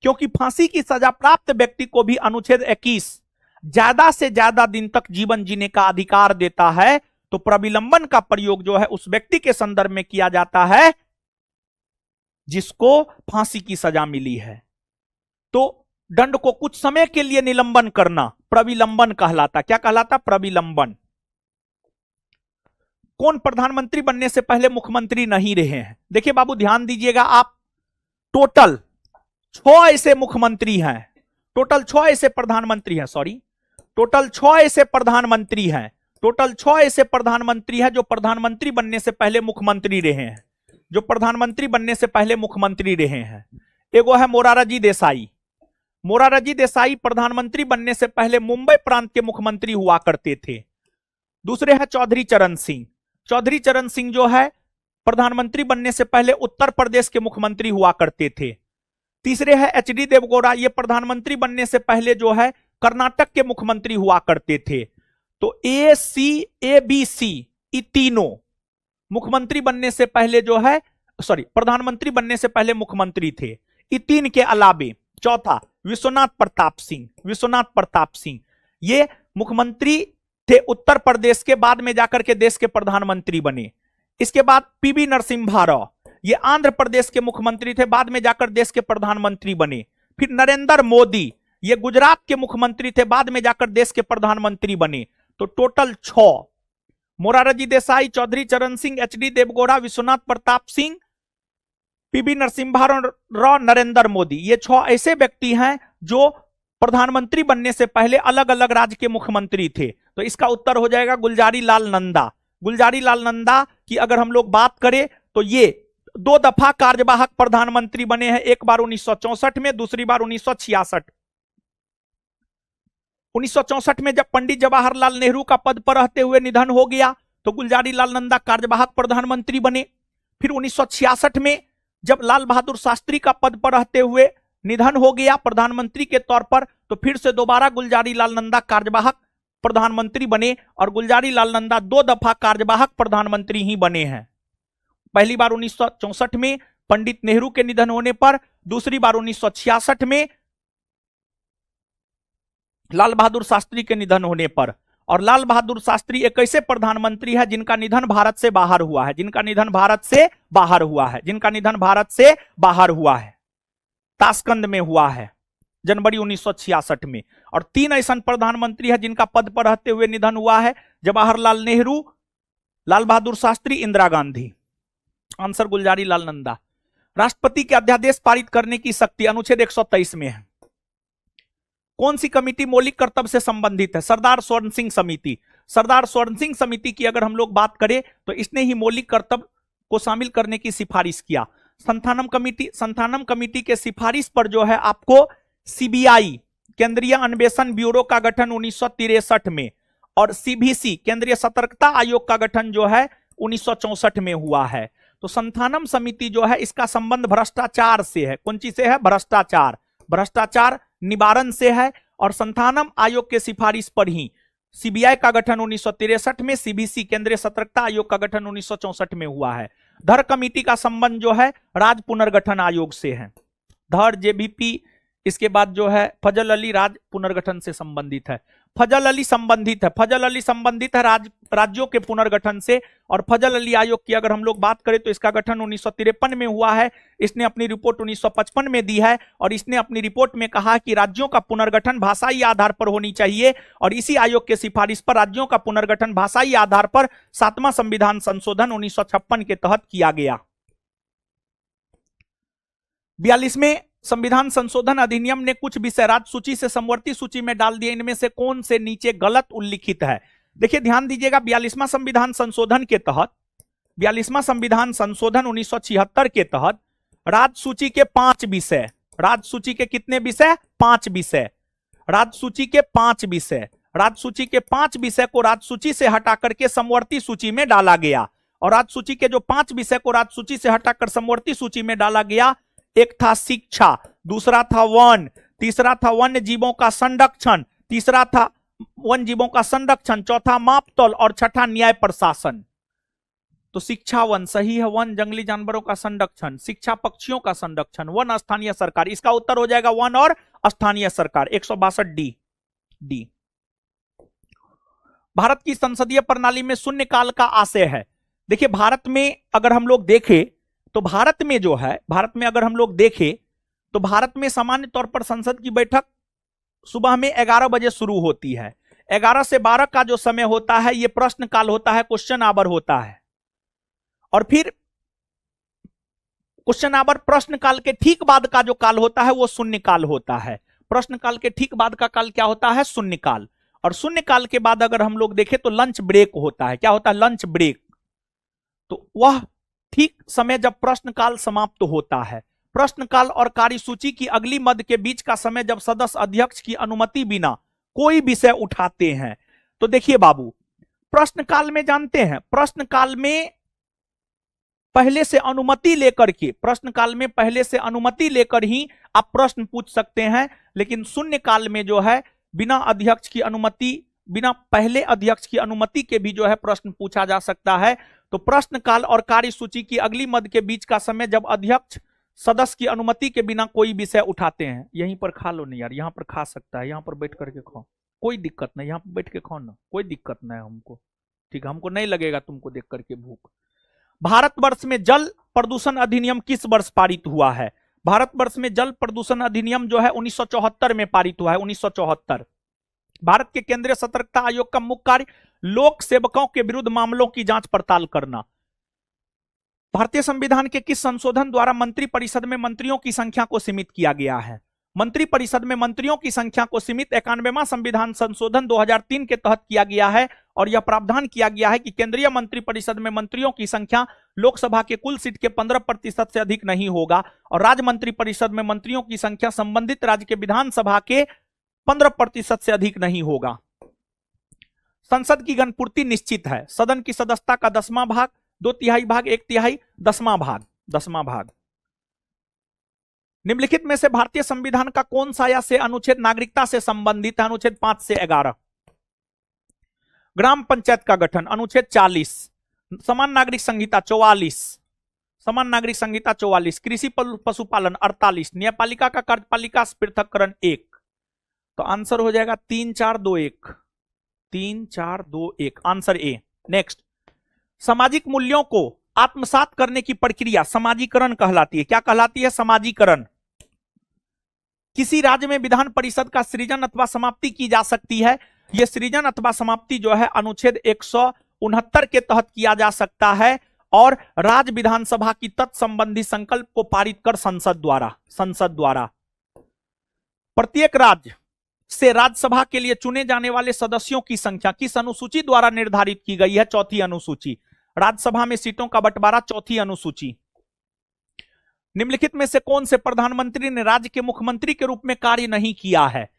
क्योंकि फांसी की सजा प्राप्त व्यक्ति को भी अनुच्छेद 21 ज्यादा से ज्यादा दिन तक जीवन जीने का अधिकार देता है। तो प्रविलंबन का प्रयोग जो है उस व्यक्ति के संदर्भ में किया जाता है जिसको फांसी की सजा मिली है। तो दंड को कुछ समय के लिए निलंबन करना प्रविलंबन कहलाता। क्या कहलाता? प्रविलंबन। कौन प्रधानमंत्री बनने से पहले मुख्यमंत्री नहीं रहे हैं? देखिए बाबू ध्यान दीजिएगा, आप टोटल 6 ऐसे मुख्यमंत्री हैं, टोटल 6 ऐसे प्रधानमंत्री हैं जो प्रधानमंत्री बनने से पहले मुख्यमंत्री रहे हैं, एगो है मोरारजी देसाई प्रधानमंत्री बनने से पहले मुंबई प्रांत के मुख्यमंत्री हुआ करते थे। दूसरे है चौधरी चरण सिंह जो है प्रधानमंत्री बनने से पहले उत्तर प्रदेश के मुख्यमंत्री हुआ करते थे। तीसरे है एचडी देवगौड़ा, ये प्रधानमंत्री बनने से पहले जो है कर्नाटक के मुख्यमंत्री हुआ करते थे। तो ABC ये तीनों मुख्यमंत्री बनने से पहले जो है प्रधानमंत्री बनने से पहले मुख्यमंत्री थे। ये 3 के अलावे चौथा विश्वनाथ प्रताप सिंह, ये मुख्यमंत्री थे उत्तर प्रदेश के, बाद में जाकर के देश के प्रधानमंत्री बने। इसके बाद पीवी नरसिम्हा राव, ये आंध्र प्रदेश के मुख्यमंत्री थे, बाद में जाकर देश के प्रधानमंत्री बने। फिर नरेंद्र मोदी, ये गुजरात के मुख्यमंत्री थे, बाद में जाकर देश के प्रधानमंत्री बने। तो टोटल 6, मोरारजी देसाई, चौधरी चरण सिंह, एचडी देवगौड़ा, विश्वनाथ प्रताप सिंह, पीवी नरसिम्हा राव, नरेंद्र मोदी, ये 6 ऐसे व्यक्ति हैं जो प्रधानमंत्री बनने से पहले अलग अलग राज्य के मुख्यमंत्री थे। तो इसका उत्तर हो जाएगा गुलजारी लाल नंदा की अगर हम लोग बात करें तो ये 2 दफा कार्यवाहक प्रधानमंत्री बने हैं, एक बार 1964 में, दूसरी बार 1966। 1964 में जब पंडित जवाहरलाल नेहरू का पद पर रहते हुए निधन हो गया तो गुलजारी लाल नंदा कार्यवाहक प्रधानमंत्री बने। फिर 1966 में जब लाल बहादुर शास्त्री का पद पर रहते हुए निधन हो गया प्रधानमंत्री के तौर पर, तो फिर से दोबारा गुलजारी लाल नंदा कार्यवाहक प्रधानमंत्री बने और गुलजारी लाल नंदा 2 दफा कार्यवाहक प्रधानमंत्री ही बने हैं। पहली बार 1964 में पंडित नेहरू के निधन होने पर, दूसरी बार 1966 में लाल बहादुर शास्त्री के निधन होने पर। और लाल बहादुर शास्त्री एक ऐसे प्रधानमंत्री है जिनका निधन भारत से बाहर हुआ है, जिनका निधन भारत से बाहर हुआ है, जिनका निधन भारत से बाहर हुआ है, ताशकंद में हुआ है जनवरी 1966 में। और 3 ऐसा प्रधानमंत्री है जिनका पद पर रहते हुए निधन हुआ है, जवाहरलाल नेहरू, लाल बहादुर शास्त्री, इंदिरा गांधी। आंसर गुलजारी लाल नंदा। राष्ट्रपति के अध्यादेश पारित करने की शक्ति अनुच्छेद 123 में है। कौन सी कमेटी मौलिक कर्तव्य से संबंधित है? सरदार स्वर्ण सिंह समिति। सरदार स्वर्ण सिंह समिति की अगर हम लोग बात करें तो इसने ही मौलिक कर्तव्य को शामिल करने की सिफारिश किया। संथानम कमेटी के सिफारिश पर जो है आपको सीबीआई केंद्रीय अन्वेषण ब्यूरो का गठन 1963 में और सीबीसी केंद्रीय सतर्कता आयोग का गठन जो है 1964 में हुआ है। तो संथानम समिति जो है इसका संबंध भ्रष्टाचार से है। कौन चीज से है? भ्रष्टाचार निवारण से है। और संथानम आयोग के सिफारिश पर ही सीबीआई का गठन 1963 में, सीबीसी केंद्रीय सतर्कता आयोग का गठन 1964 में हुआ है। धर कमेटी का संबंध जो है राज्य पुनर्गठन आयोग से है। धर, जेबीपी, इसके बाद जो है फजल अली राज्य पुनर्गठन से संबंधित है। फजल अली संबंधित है राज्यों के पुनर्गठन से। और फजल अली आयोग की अगर हम लोग बात करें तो इसका गठन 1953 में हुआ है। इसने अपनी रिपोर्ट 1955 में दी है और इसने अपनी रिपोर्ट में कहा कि राज्यों का पुनर्गठन भाषाई आधार पर होनी चाहिए। और इसी आयोग के सिफारिश पर राज्यों का पुनर्गठन भाषाई आधार पर 7वां संविधान संशोधन 1956 के तहत किया गया। 42वें संविधान संशोधन अधिनियम ने कुछ विषय राज्य सूची से समवर्ती सूची में डाल दिए। इनमें से कौन से नीचे गलत उल्लिखित है? देखिए ध्यान दीजिएगा, 42वां संविधान संशोधन के तहत, 42वां संविधान संशोधन 1976 के तहत राज्य सूची के 5 विषय, राज्य सूची के कितने विषय? 5 विषय, राज्य सूची के 5 विषय, राज्य सूची के 5 विषय को राज्य सूची से हटा करके समवर्ती सूची में डाला गया। और राज्य सूची के जो 5 विषय को राज्य सूची से हटाकर समवर्ती सूची में डाला गया, एक था शिक्षा, दूसरा था वन, तीसरा था वन्य जीवों का संरक्षण, तीसरा था वन जीवों का संरक्षण, चौथा मापतौल और छठा न्याय प्रशासन। तो शिक्षा वन सही है, वन जंगली जानवरों का संरक्षण, शिक्षा पक्षियों का संरक्षण, वन स्थानीय सरकार। इसका उत्तर हो जाएगा वन और स्थानीय सरकार, 162 डी। भारत की संसदीय प्रणाली में शून्यकाल का आशय है। देखिए भारत में अगर हम लोग देखें तो भारत में जो है, भारत में अगर हम लोग देखें तो भारत में सामान्य तौर पर संसद की बैठक सुबह में 11 बजे शुरू होती है। 11 से 12 का जो समय होता है ये प्रश्न काल होता है, क्वेश्चन आवर होता है। और फिर क्वेश्चन आवर प्रश्न काल के ठीक बाद का जो काल होता है वो शून्य काल होता है। प्रश्न काल के ठीक बाद का काल क्या होता है? शून्य काल। और शून्य काल के बाद अगर हम लोग देखें तो लंच ब्रेक होता है। क्या होता है? Lunch break. तो वह ठीक समय जब प्रश्न काल समाप्त होता है। प्रश्न काल और कार्यसूची की अगली मद के बीच का समय जब सदस्य अध्यक्ष की अनुमति बिना कोई विषय उठाते हैं। तो देखिए बाबू, प्रश्न काल में जानते हैं, प्रश्न काल में पहले से अनुमति लेकर के, प्रश्न काल में पहले से अनुमति लेकर ही आप प्रश्न पूछ सकते हैं। लेकिन शून्य काल में जो है बिना अध्यक्ष की अनुमति, बिना पहले अध्यक्ष की अनुमति के भी जो है प्रश्न पूछा जा सकता है। तो प्रश्न काल और कार्यसूची की अगली मद के बीच का समय जब अध्यक्ष सदस्य की अनुमति के बिना कोई विषय उठाते हैं। यहीं पर खा लो नहीं यार, यहाँ पर खा सकता है, यहाँ पर बैठ करके खाओ, कोई दिक्कत नहीं, यहाँ पर बैठ के खाओ ना, कोई दिक्कत नहीं हमको, ठीक है, हमको नहीं लगेगा तुमको देख करके भूख। भारतवर्ष में जल प्रदूषण अधिनियम किस वर्ष पारित हुआ है? भारतवर्ष में जल प्रदूषण अधिनियम जो है 1974 में पारित हुआ है, 1974। भारत के केंद्रीय सतर्कता आयोग का मुख्य कार्य लोक सेवकों के विरुद्ध मामलों की जांच पड़ताल करना। भारतीय संविधान के किस संशोधन द्वारा मंत्री परिषद में मंत्रियों की संख्या को सीमित किया गया है? मंत्री परिषद में मंत्रियों की संख्या को सीमित 91वां संविधान संशोधन 2003 के तहत किया गया है। और यह प्रावधान किया गया है कि केंद्रीय मंत्री परिषद में मंत्रियों की संख्या लोकसभा के कुल सीट के 15% से अधिक नहीं होगा। और राज्य मंत्री परिषद में मंत्रियों की संख्या संबंधित राज्य के विधानसभा के 15% से अधिक नहीं होगा। संसद की गणपूर्ति निश्चित है। सदन की सदस्यता का 10वां भाग, 2/3 भाग, 1/3, 10वां भाग, 10वां भाग। निम्नलिखित में से भारतीय संविधान का कौन सा या से अनुच्छेद नागरिकता से संबंधित है? अनुच्छेद 5 से 11। ग्राम पंचायत का गठन अनुच्छेद 40। समान नागरिक संहिता 44। समान नागरिक संहिता 44। कृषि पशुपालन 48। न्यायपालिका का कार्यपालिका पृथक्करण 1। तो आंसर हो जाएगा 3 4 2 1। 3 4 2 1 आंसर ए। नेक्स्ट, सामाजिक मूल्यों को आत्मसात करने की प्रक्रिया समाजीकरण कहलाती है। क्या कहलाती है? समाजीकरण। किसी राज्य में विधान परिषद का सृजन अथवा समाप्ति की जा सकती है। यह सृजन अथवा समाप्ति जो है अनुच्छेद 169 के तहत किया जा सकता है और राज्य विधानसभा की तत्संबंधी संकल्प को पारित कर संसद द्वारा प्रत्येक राज्य से राज्यसभा के लिए चुने जाने वाले सदस्यों की संख्या किस अनुसूची द्वारा निर्धारित की गई है? चौथी अनुसूची। राज्यसभा में सीटों का बंटवारा चौथी अनुसूची। निम्नलिखित में से कौन से प्रधानमंत्री ने राज्य के मुख्यमंत्री के रूप में कार्य नहीं किया है?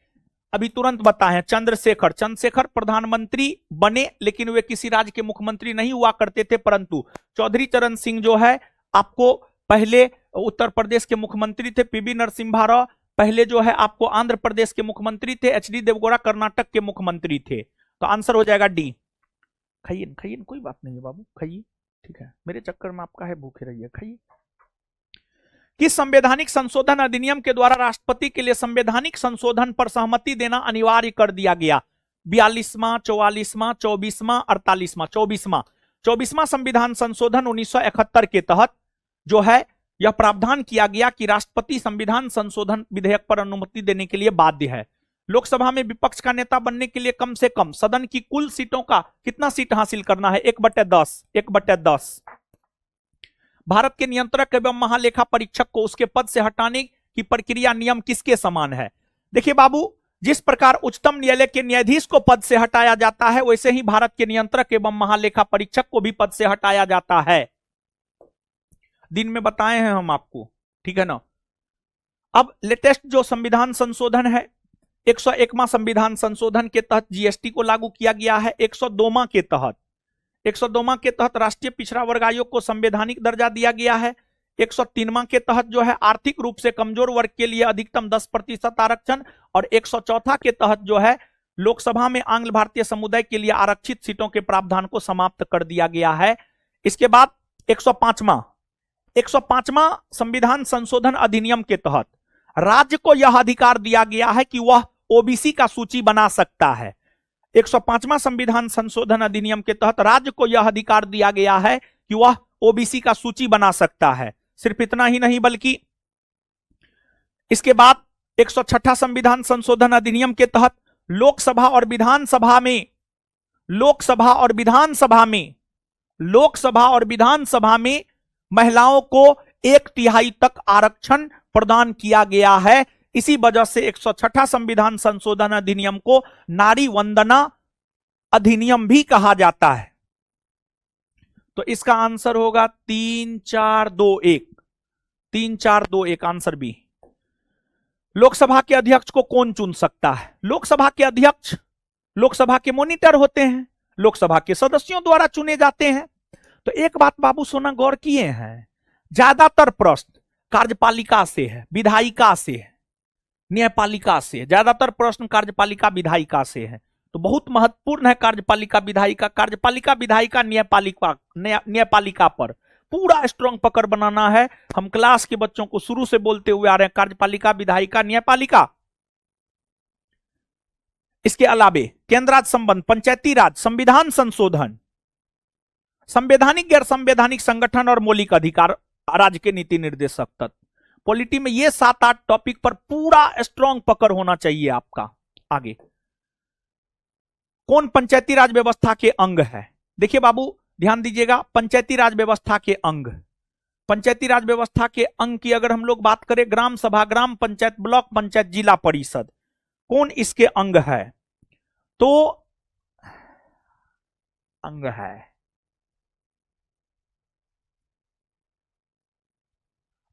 अभी तुरंत बताएं। चंद्रशेखर प्रधानमंत्री बने लेकिन वे किसी राज्य के मुख्यमंत्री नहीं हुआ करते थे, परंतु चौधरी चरण सिंह जो है आपको पहले उत्तर प्रदेश के मुख्यमंत्री थे। पीवी नरसिम्हा राव पहले जो है आपको आंध्र प्रदेश के मुख्यमंत्री थे। एचडी देवगौड़ा कर्नाटक के मुख्यमंत्री थे। तो आंसर हो जाएगा डी। खाइए खाइए, कोई बात नहीं है बाबू, खाइए, ठीक है। मेरे चक्कर में आपका है, भूखे रहिए, खाइए। किस संवैधानिक संशोधन अधिनियम के द्वारा राष्ट्रपति के लिए संवैधानिक संशोधन पर सहमति देना अनिवार्य कर दिया गया? 42वां, 44वां, 24वां, 48वां? 24वां संविधान संशोधन 1971 के तहत जो है यह प्रावधान किया गया कि राष्ट्रपति संविधान संशोधन विधेयक पर अनुमति देने के लिए बाध्य है। लोकसभा में विपक्ष का नेता बनने के लिए कम से कम सदन की कुल सीटों का कितना सीट हासिल करना है? 1/10। 1/10। भारत के नियंत्रक एवं महालेखा परीक्षक को उसके पद से हटाने की प्रक्रिया नियम किसके समान है? देखिए बाबू, जिस प्रकार उच्चतम न्यायालय के न्यायाधीश को पद से हटाया जाता है वैसे ही भारत के नियंत्रक एवं महालेखा परीक्षक को भी पद से हटाया जाता है। दिन में बताए हैं हम आपको, ठीक है ना। अब लेटेस्ट जो संविधान संशोधन है 101वां संविधान संशोधन के तहत जीएसटी को लागू किया गया है। 102वां के तहत राष्ट्रीय पिछड़ा वर्ग आयोग को संवैधानिक दर्जा दिया गया है। 103वां के तहत जो है आर्थिक रूप से कमजोर वर्ग के लिए अधिकतम 10% आरक्षण और 104 के तहत जो है लोकसभा में आंग्ल भारतीय समुदाय के लिए आरक्षित सीटों के प्रावधान को समाप्त कर दिया गया है। इसके बाद 105वां संविधान संशोधन अधिनियम के तहत राज्य को यह अधिकार दिया गया है कि वह ओबीसी का सूची बना सकता है। 105वां संविधान संशोधन अधिनियम के तहत राज्य को यह अधिकार दिया गया है कि वह ओबीसी का सूची बना सकता है। सिर्फ इतना ही नहीं बल्कि इसके बाद 106वां संविधान संशोधन अधिनियम के तहत लोकसभा और विधानसभा में महिलाओं को 1/3 तक आरक्षण प्रदान किया गया है। इसी वजह से 106वां संविधान संशोधन अधिनियम को नारी वंदना अधिनियम भी कहा जाता है। तो इसका आंसर होगा 3 4 2 1। 3 4 2 1 आंसर बी। लोकसभा के अध्यक्ष को कौन चुन सकता है? लोकसभा के अध्यक्ष लोकसभा के मॉनिटर होते हैं, लोकसभा के सदस्यों द्वारा चुने जाते हैं। तो एक बात बाबू सोना गौर किए हैं, ज्यादातर प्रश्न कार्यपालिका से है, विधायिका से है, न्यायपालिका से। ज्यादातर प्रश्न कार्यपालिका विधायिका से है। तो बहुत महत्वपूर्ण है कार्यपालिका विधायिका न्यायपालिका पर पूरा स्ट्रॉन्ग पकड़ बनाना है। हम क्लास के बच्चों को शुरू से बोलते हुए आ रहे हैं, कार्यपालिका विधायिका न्यायपालिका। इसके अलावे केंद्र राज्य संबंध, पंचायती राज, संविधान संशोधन, संवैधानिक गैर संवैधानिक संगठन और मौलिक अधिकार, राज्य के नीति निर्देशक तत्व। पॉलिटी में ये 7-8 टॉपिक पर पूरा स्ट्रॉन्ग पकड़ होना चाहिए आपका। आगे कौन पंचायती राज व्यवस्था के अंग है? देखिए बाबू ध्यान दीजिएगा, पंचायती राज व्यवस्था के अंग, पंचायती राज व्यवस्था के अंग की अगर हम लोग बात करें, ग्राम सभा, ग्राम पंचायत, ब्लॉक पंचायत, जिला परिषद, कौन इसके अंग है? तो अंग है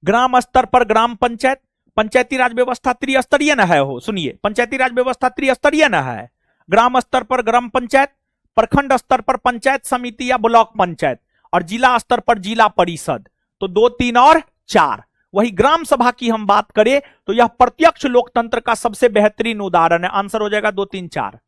ग्राम स्तर पर ग्राम पंचायत, पंचायती राज व्यवस्था त्रिस्तरीय न है, हो सुनिए, पंचायती राज व्यवस्था त्रिस्तरीय न है। ग्राम स्तर पर ग्राम पंचायत, प्रखंड स्तर पर पंचायत समिति या ब्लॉक पंचायत, और जिला स्तर पर जिला परिषद। तो 2, 3 और 4। वही ग्राम सभा की हम बात करें तो यह प्रत्यक्ष लोकतंत्र का सबसे बेहतरीन उदाहरण है। आंसर हो जाएगा 2, 3, 4।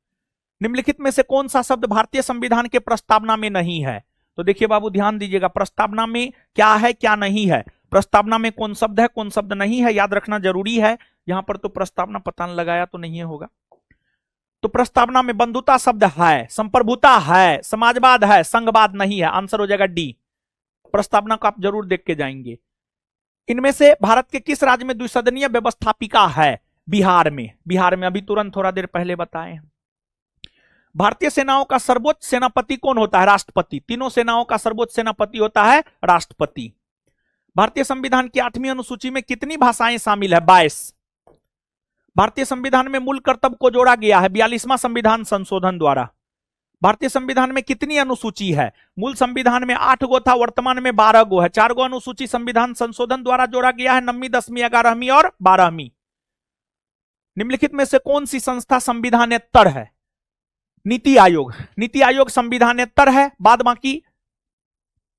निम्नलिखित में से कौन सा शब्द भारतीय संविधान के प्रस्तावना में नहीं है? तो देखिए बाबू, ध्यान दीजिएगा, प्रस्तावना में क्या है क्या नहीं है, प्रस्तावना में कौन शब्द है कौन शब्द नहीं है, याद रखना जरूरी है। यहां पर तो प्रस्तावना पता न लगाया तो नहीं होगा। तो प्रस्तावना में बंधुता शब्द है, संप्रभुता है, समाजवाद है, संघवाद नहीं है। आंसर हो जाएगा डी। प्रस्तावना को आप जरूर देख के जाएंगे। इनमें से भारत के किस राज्य में द्विसदनीय व्यवस्थापिका है? बिहार में। बिहार में अभी तुरंत थोड़ा देर पहले बताए हैं। भारतीय सेनाओं का सर्वोच्च सेनापति कौन होता है? राष्ट्रपति। तीनों सेनाओं का सर्वोच्च सेनापति होता है राष्ट्रपति। भारतीय संविधान की 8वीं अनुसूची में कितनी भाषाएं शामिल है? 22। भारतीय संविधान में मूल कर्तव्य को जोड़ा गया है 42वां संविधान संशोधन द्वारा। भारतीय संविधान में कितनी अनुसूची है? मूल संविधान में 8 गो था, वर्तमान में 12 गो है। 4 गो अनुसूची संविधान संशोधन द्वारा जोड़ा गया है, 9वीं, 10वीं, 11वीं और 12वीं। निम्नलिखित में से कौन सी संस्था संविधानेतर है? नीति आयोग। नीति आयोग संविधानेतर है। बाद बाकी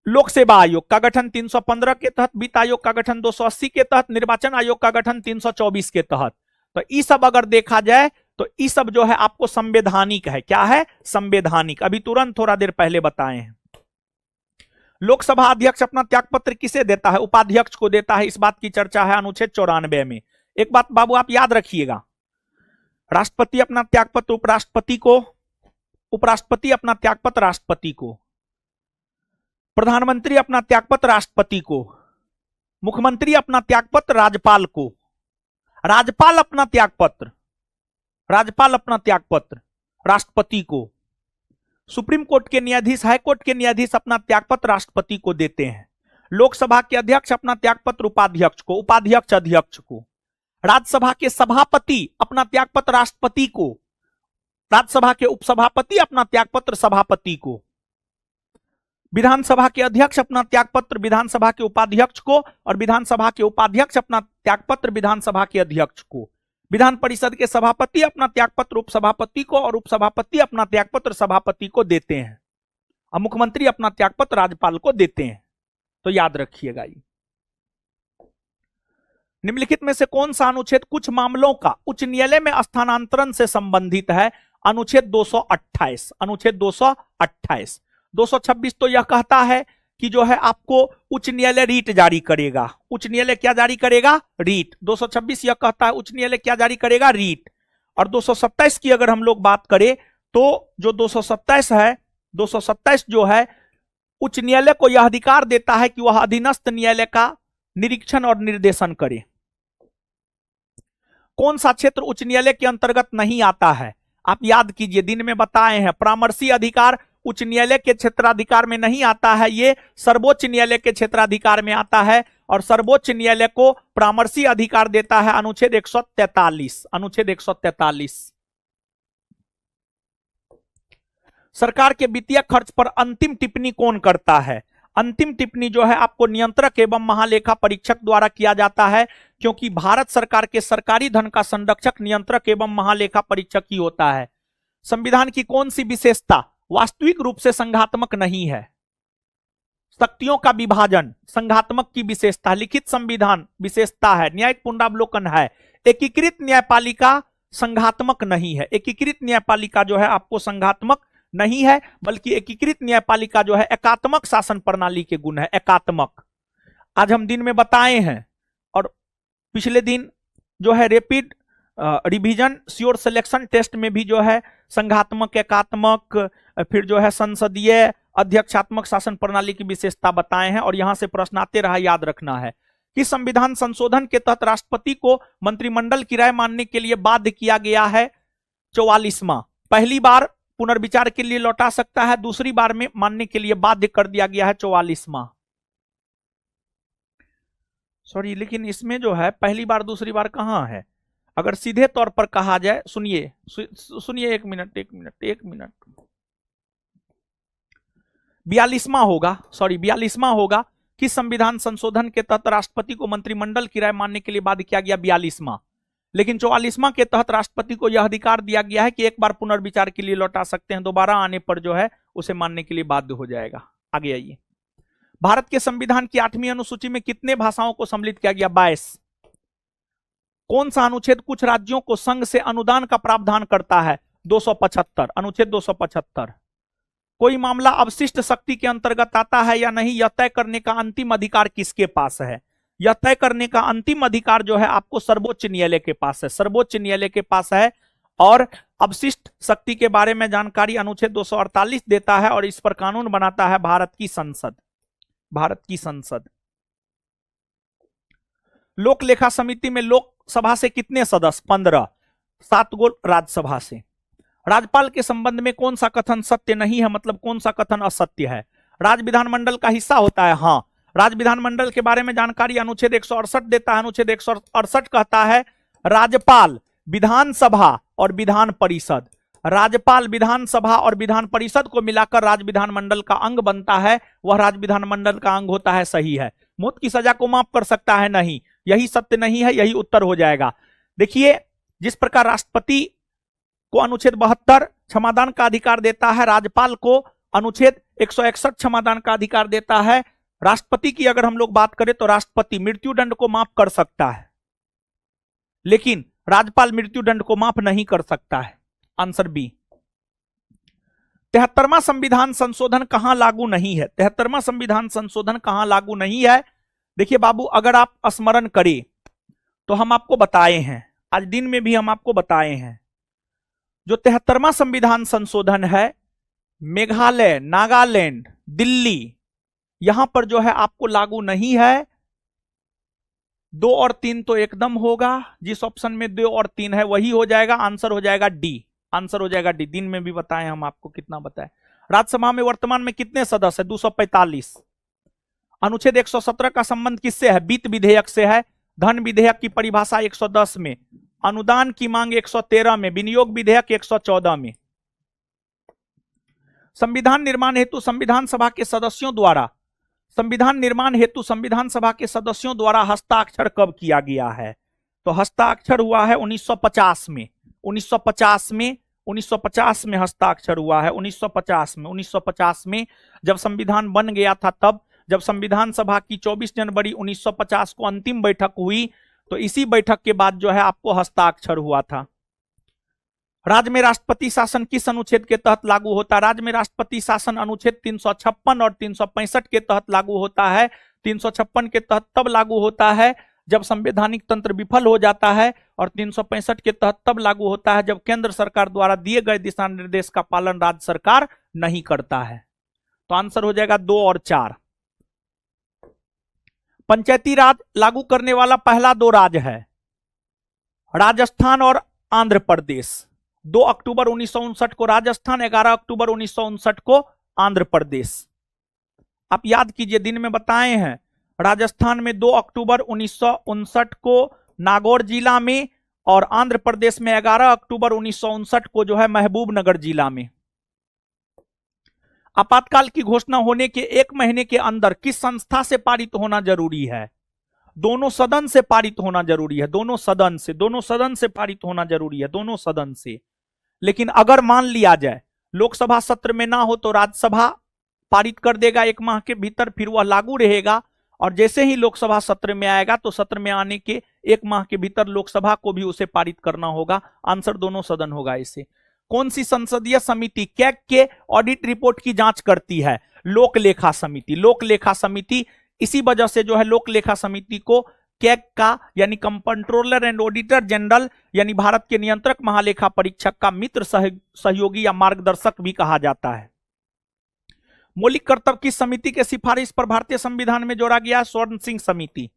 लोक सेवा आयोग का गठन 315 के तहत, वित्त आयोग का गठन 280 के तहत, निर्वाचन आयोग का गठन 324 के तहत। तो ये सब अगर देखा जाए तो ये सब जो है आपको संवैधानिक है। क्या है? संवैधानिक। अभी तुरंत थोड़ा देर पहले बताए हैं। लोकसभा अध्यक्ष अपना त्यागपत्र किसे देता है? उपाध्यक्ष को देता है। इस बात की चर्चा है अनुच्छेद 94 में। एक बात बाबू आप याद रखिएगा, राष्ट्रपति अपना त्यागपत्र उपराष्ट्रपति को, उपराष्ट्रपति अपना त्यागपत्र राष्ट्रपति को, प्रधानमंत्री अपना त्यागपत्र राष्ट्रपति को, मुख्यमंत्री अपना त्यागपत्र राज्यपाल को, राज्यपाल अपना त्यागपत्र राष्ट्रपति को, सुप्रीम कोर्ट के न्यायाधीश, हाई कोर्ट के न्यायाधीश अपना त्यागपत्र राष्ट्रपति को देते हैं। लोकसभा के अध्यक्ष अपना त्यागपत्र उपाध्यक्ष को, उपाध्यक्ष अध्यक्ष को, राज्यसभा के सभापति अपना त्यागपत्र राष्ट्रपति को, राज्यसभा के उपसभापति अपना त्यागपत्र सभापति को, विधानसभा के अध्यक्ष अपना त्यागपत्र विधानसभा के उपाध्यक्ष को, और विधानसभा के उपाध्यक्ष अपना त्यागपत्र विधानसभा के अध्यक्ष को, विधान परिषद के सभापति अपना त्यागपत्र उपसभापति को, और उपसभापति अपना त्यागपत्र सभापति को देते हैं, और मुख्यमंत्री अपना त्यागपत्र राज्यपाल को देते हैं। तो याद रखिएगा ये। निम्नलिखित में से कौन सा अनुच्छेद कुछ मामलों का उच्च न्यायालय में स्थानांतरण से संबंधित है? अनुच्छेद 228। अनुच्छेद 228। 226 तो यह कहता है कि जो है आपको उच्च न्यायालय रीट जारी करेगा। उच्च न्यायालय क्या जारी करेगा? रीट। 226 यह कहता है उच्च न्यायालय क्या जारी करेगा? रीट। और 227 की अगर हम लोग बात करें तो जो 227 है, 227 जो है उच्च न्यायालय को यह अधिकार देता है कि वह अधीनस्थ न्यायालय का निरीक्षण और निर्देशन करे। कौन सा क्षेत्र उच्च न्यायालय के अंतर्गत नहीं आता है? आप याद कीजिए, दिन में बताए हैं, परामर्शी अधिकार उच्च न्यायालय के क्षेत्राधिकार में नहीं आता है, ये सर्वोच्च न्यायालय के क्षेत्राधिकार में आता है। और सर्वोच्च न्यायालय को परामर्शी अधिकार देता है अनुच्छेद 143। अनुच्छेद 143। सरकार के वित्तीय खर्च पर अंतिम टिप्पणी कौन करता है? अंतिम टिप्पणी जो है आपको नियंत्रक एवं महालेखा परीक्षक द्वारा किया जाता है, क्योंकि भारत सरकार के सरकारी धन का संरक्षक नियंत्रक एवं महालेखा परीक्षक ही होता है। संविधान की कौन सी विशेषता वास्तविक रूप से संघात्मक नहीं है? शक्तियों का विभाजन संघात्मक की विशेषता, लिखित संविधान विशेषता है, न्यायिक पुनरावलोकन है। एकीकृत न्यायपालिका संघात्मक नहीं है। एकीकृत न्यायपालिका जो है आपको संघात्मक नहीं है, बल्कि एकीकृत न्यायपालिका जो है एकात्मक शासन प्रणाली के गुण है। एकात्मक आज हम दिन में बताए हैं, और पिछले दिन जो है rapid revision sure selection test में भी जो है संघात्मक, एकात्मक, फिर जो है संसदीय अध्यक्षात्मक शासन प्रणाली की विशेषता बताए हैं। और यहां से प्रश्न आते रहा, याद रखना है कि संविधान संशोधन के तहत राष्ट्रपति को मंत्रिमंडल की राय मानने के लिए बाध्य किया गया है 44वां। पहली बार पुनर्विचार के लिए लौटा सकता है, दूसरी बार में मानने के लिए बाध्य कर दिया गया है 44वां। सॉरी, लेकिन इसमें जो है पहली बार दूसरी बार कहां है? अगर सीधे तौर पर कहा जाए, सुनिए सुनिए, एक मिनट 42वां होगा, सॉरी 42वां होगा, किस संविधान संशोधन के तहत राष्ट्रपति को मंत्रिमंडल की राय मानने के लिए बाध्य किया गया? 42वां। लेकिन 44वां के तहत राष्ट्रपति को यह अधिकार दिया गया है कि एक बार पुनर्विचार के लिए लौटा सकते हैं, दोबारा आने पर जो है उसे मानने के लिए बाध्य हो जाएगा। आगे आइए। भारत के संविधान की 8वीं अनुसूची में कितने भाषाओं को सम्मिलित किया गया? 22। कौन सा अनुच्छेद कुछ राज्यों को संघ से अनुदान का प्रावधान करता है? 275, अनुच्छेद 275। कोई मामला अवशिष्ट शक्ति के अंतर्गत आता है या नहीं, यह तय करने का अंतिम अधिकार किसके पास है? यह तय करने का अंतिम अधिकार जो है आपको सर्वोच्च न्यायालय के पास है, सर्वोच्च न्यायालय के पास है। और अवशिष्ट शक्ति के बारे में जानकारी अनुच्छेद 248 देता है और इस पर कानून बनाता है भारत की संसद। भारत की संसद। लोक लेखा समिति में लोकसभा से कितने सदस्य? 15। 7 गो राज्यसभा से। राज्यपाल के संबंध में कौन सा कथन सत्य नहीं है, मतलब कौन सा कथन असत्य है? राज्य विधानमंडल का हिस्सा होता है। हाँ, राज्य विधानमंडल के बारे में जानकारी अनुच्छेद 168 देता है। अनुच्छेद 168 कहता है राज्यपाल, विधानसभा और विधान परिषद, राज्यपाल, विधानसभा और विधान परिषद को मिलाकर राज्य विधानमंडल का अंग बनता है, वह राज्य विधानमंडल का अंग होता है। सही है। मौत की सजा को माफ कर सकता है? नहीं। यही सत्य नहीं है, यही उत्तर हो जाएगा। देखिए, जिस प्रकार राष्ट्रपति को अनुच्छेद 72 क्षमादान का अधिकार देता है, राज्यपाल को अनुच्छेद 161 क्षमादान का अधिकार देता है। राष्ट्रपति की अगर हम लोग बात करें तो राष्ट्रपति मृत्युदंड को माफ कर सकता है, लेकिन राज्यपाल मृत्युदंड को माफ नहीं कर सकता है। Answer B. 73वां संविधान संशोधन कहां लागू नहीं है? 73वां संविधान संशोधन कहां लागू नहीं है? देखिए बाबू, अगर आप स्मरण करें तो हम आपको बताए हैं, आज दिन में भी हम आपको बताए हैं, जो 73वां संविधान संशोधन है मेघालय, नागालैंड, दिल्ली, यहां पर जो है आपको लागू नहीं है। 2 और 3 तो एकदम होगा, जिस ऑप्शन में 2 और 3 है वही हो जाएगा। आंसर हो जाएगा डी। आंसर हो जाएगा डी। दिन में भी बताए हम आपको, कितना बताए। राज्यसभा में वर्तमान में कितने सदस्य है? 245। अनुच्छेद 117 का संबंध किससे है? वित्त विधेयक से है। धन विधेयक की परिभाषा 110 में, अनुदान की मांग 113 में, विनियोग विधेयक 114 में। संविधान निर्माण हेतु संविधान सभा के सदस्यों द्वारा, संविधान निर्माण हेतु संविधान सभा के सदस्यों द्वारा हस्ताक्षर कब किया गया है? तो हस्ताक्षर हुआ है 1950 में। 1950 में हस्ताक्षर हुआ है। 1950 में जब संविधान बन गया था, तब जब संविधान सभा की 24 जनवरी 1950 को अंतिम बैठक हुई, तो इसी बैठक के बाद जो है आपको हस्ताक्षर हुआ था। राज्य में राष्ट्रपति शासन किस अनुच्छेद के तहत लागू होता है? राज्य में राष्ट्रपति शासन अनुच्छेद 356 और 365 के तहत लागू होता है। 356 के तहत तब लागू होता है जब संवैधानिक तंत्र विफल हो जाता है, और 365 के तहत तब लागू होता है जब केंद्र सरकार द्वारा दिए गए दिशा निर्देश का पालन राज्य सरकार नहीं करता है। तो आंसर हो जाएगा 2 और 4। पंचायती राज लागू करने वाला पहला 2 राज्य है राजस्थान और आंध्र प्रदेश। 2 अक्टूबर 1959 को राजस्थान, 11 अक्टूबर 1959 को आंध्र प्रदेश। आप याद कीजिए, दिन में बताए हैं। राजस्थान में 2 अक्टूबर 1959 को नागौर जिला में, और आंध्र प्रदेश में 11 अक्टूबर 1959 को जो है महबूबनगर जिला में। आपातकाल की घोषणा होने के 1 महीने के अंदर किस संस्था से पारित होना जरूरी है? दोनों सदन से पारित होना जरूरी है। दोनों सदन से पारित होना जरूरी है, दोनों सदन से। लेकिन अगर मान लिया जाए लोकसभा सत्र में ना हो तो राज्यसभा पारित कर देगा 1 माह के भीतर, फिर वह लागू रहेगा। और जैसे ही लोकसभा सत्र में आएगा तो सत्र में आने के 1 माह के भीतर लोकसभा को भी उसे पारित करना होगा। आंसर दोनों सदन होगा इसे। कौन सी संसदीय समिति कैग के ऑडिट रिपोर्ट की जांच करती है? लोक लेखा समिति। लोक लेखा समिति, इसी वजह से जो है लोक लेखा समिति को कैग का यानी कंट्रोलर एंड ऑडिटर जनरल यानी भारत के नियंत्रक महालेखा परीक्षक का मित्र सहयोगी या मार्गदर्शक भी कहा जाता है। मौलिक कर्तव्य किस समिति के सिफारिश पर भारतीय संविधान में जोड़ा गया? स्वर्ण सिंह समिति।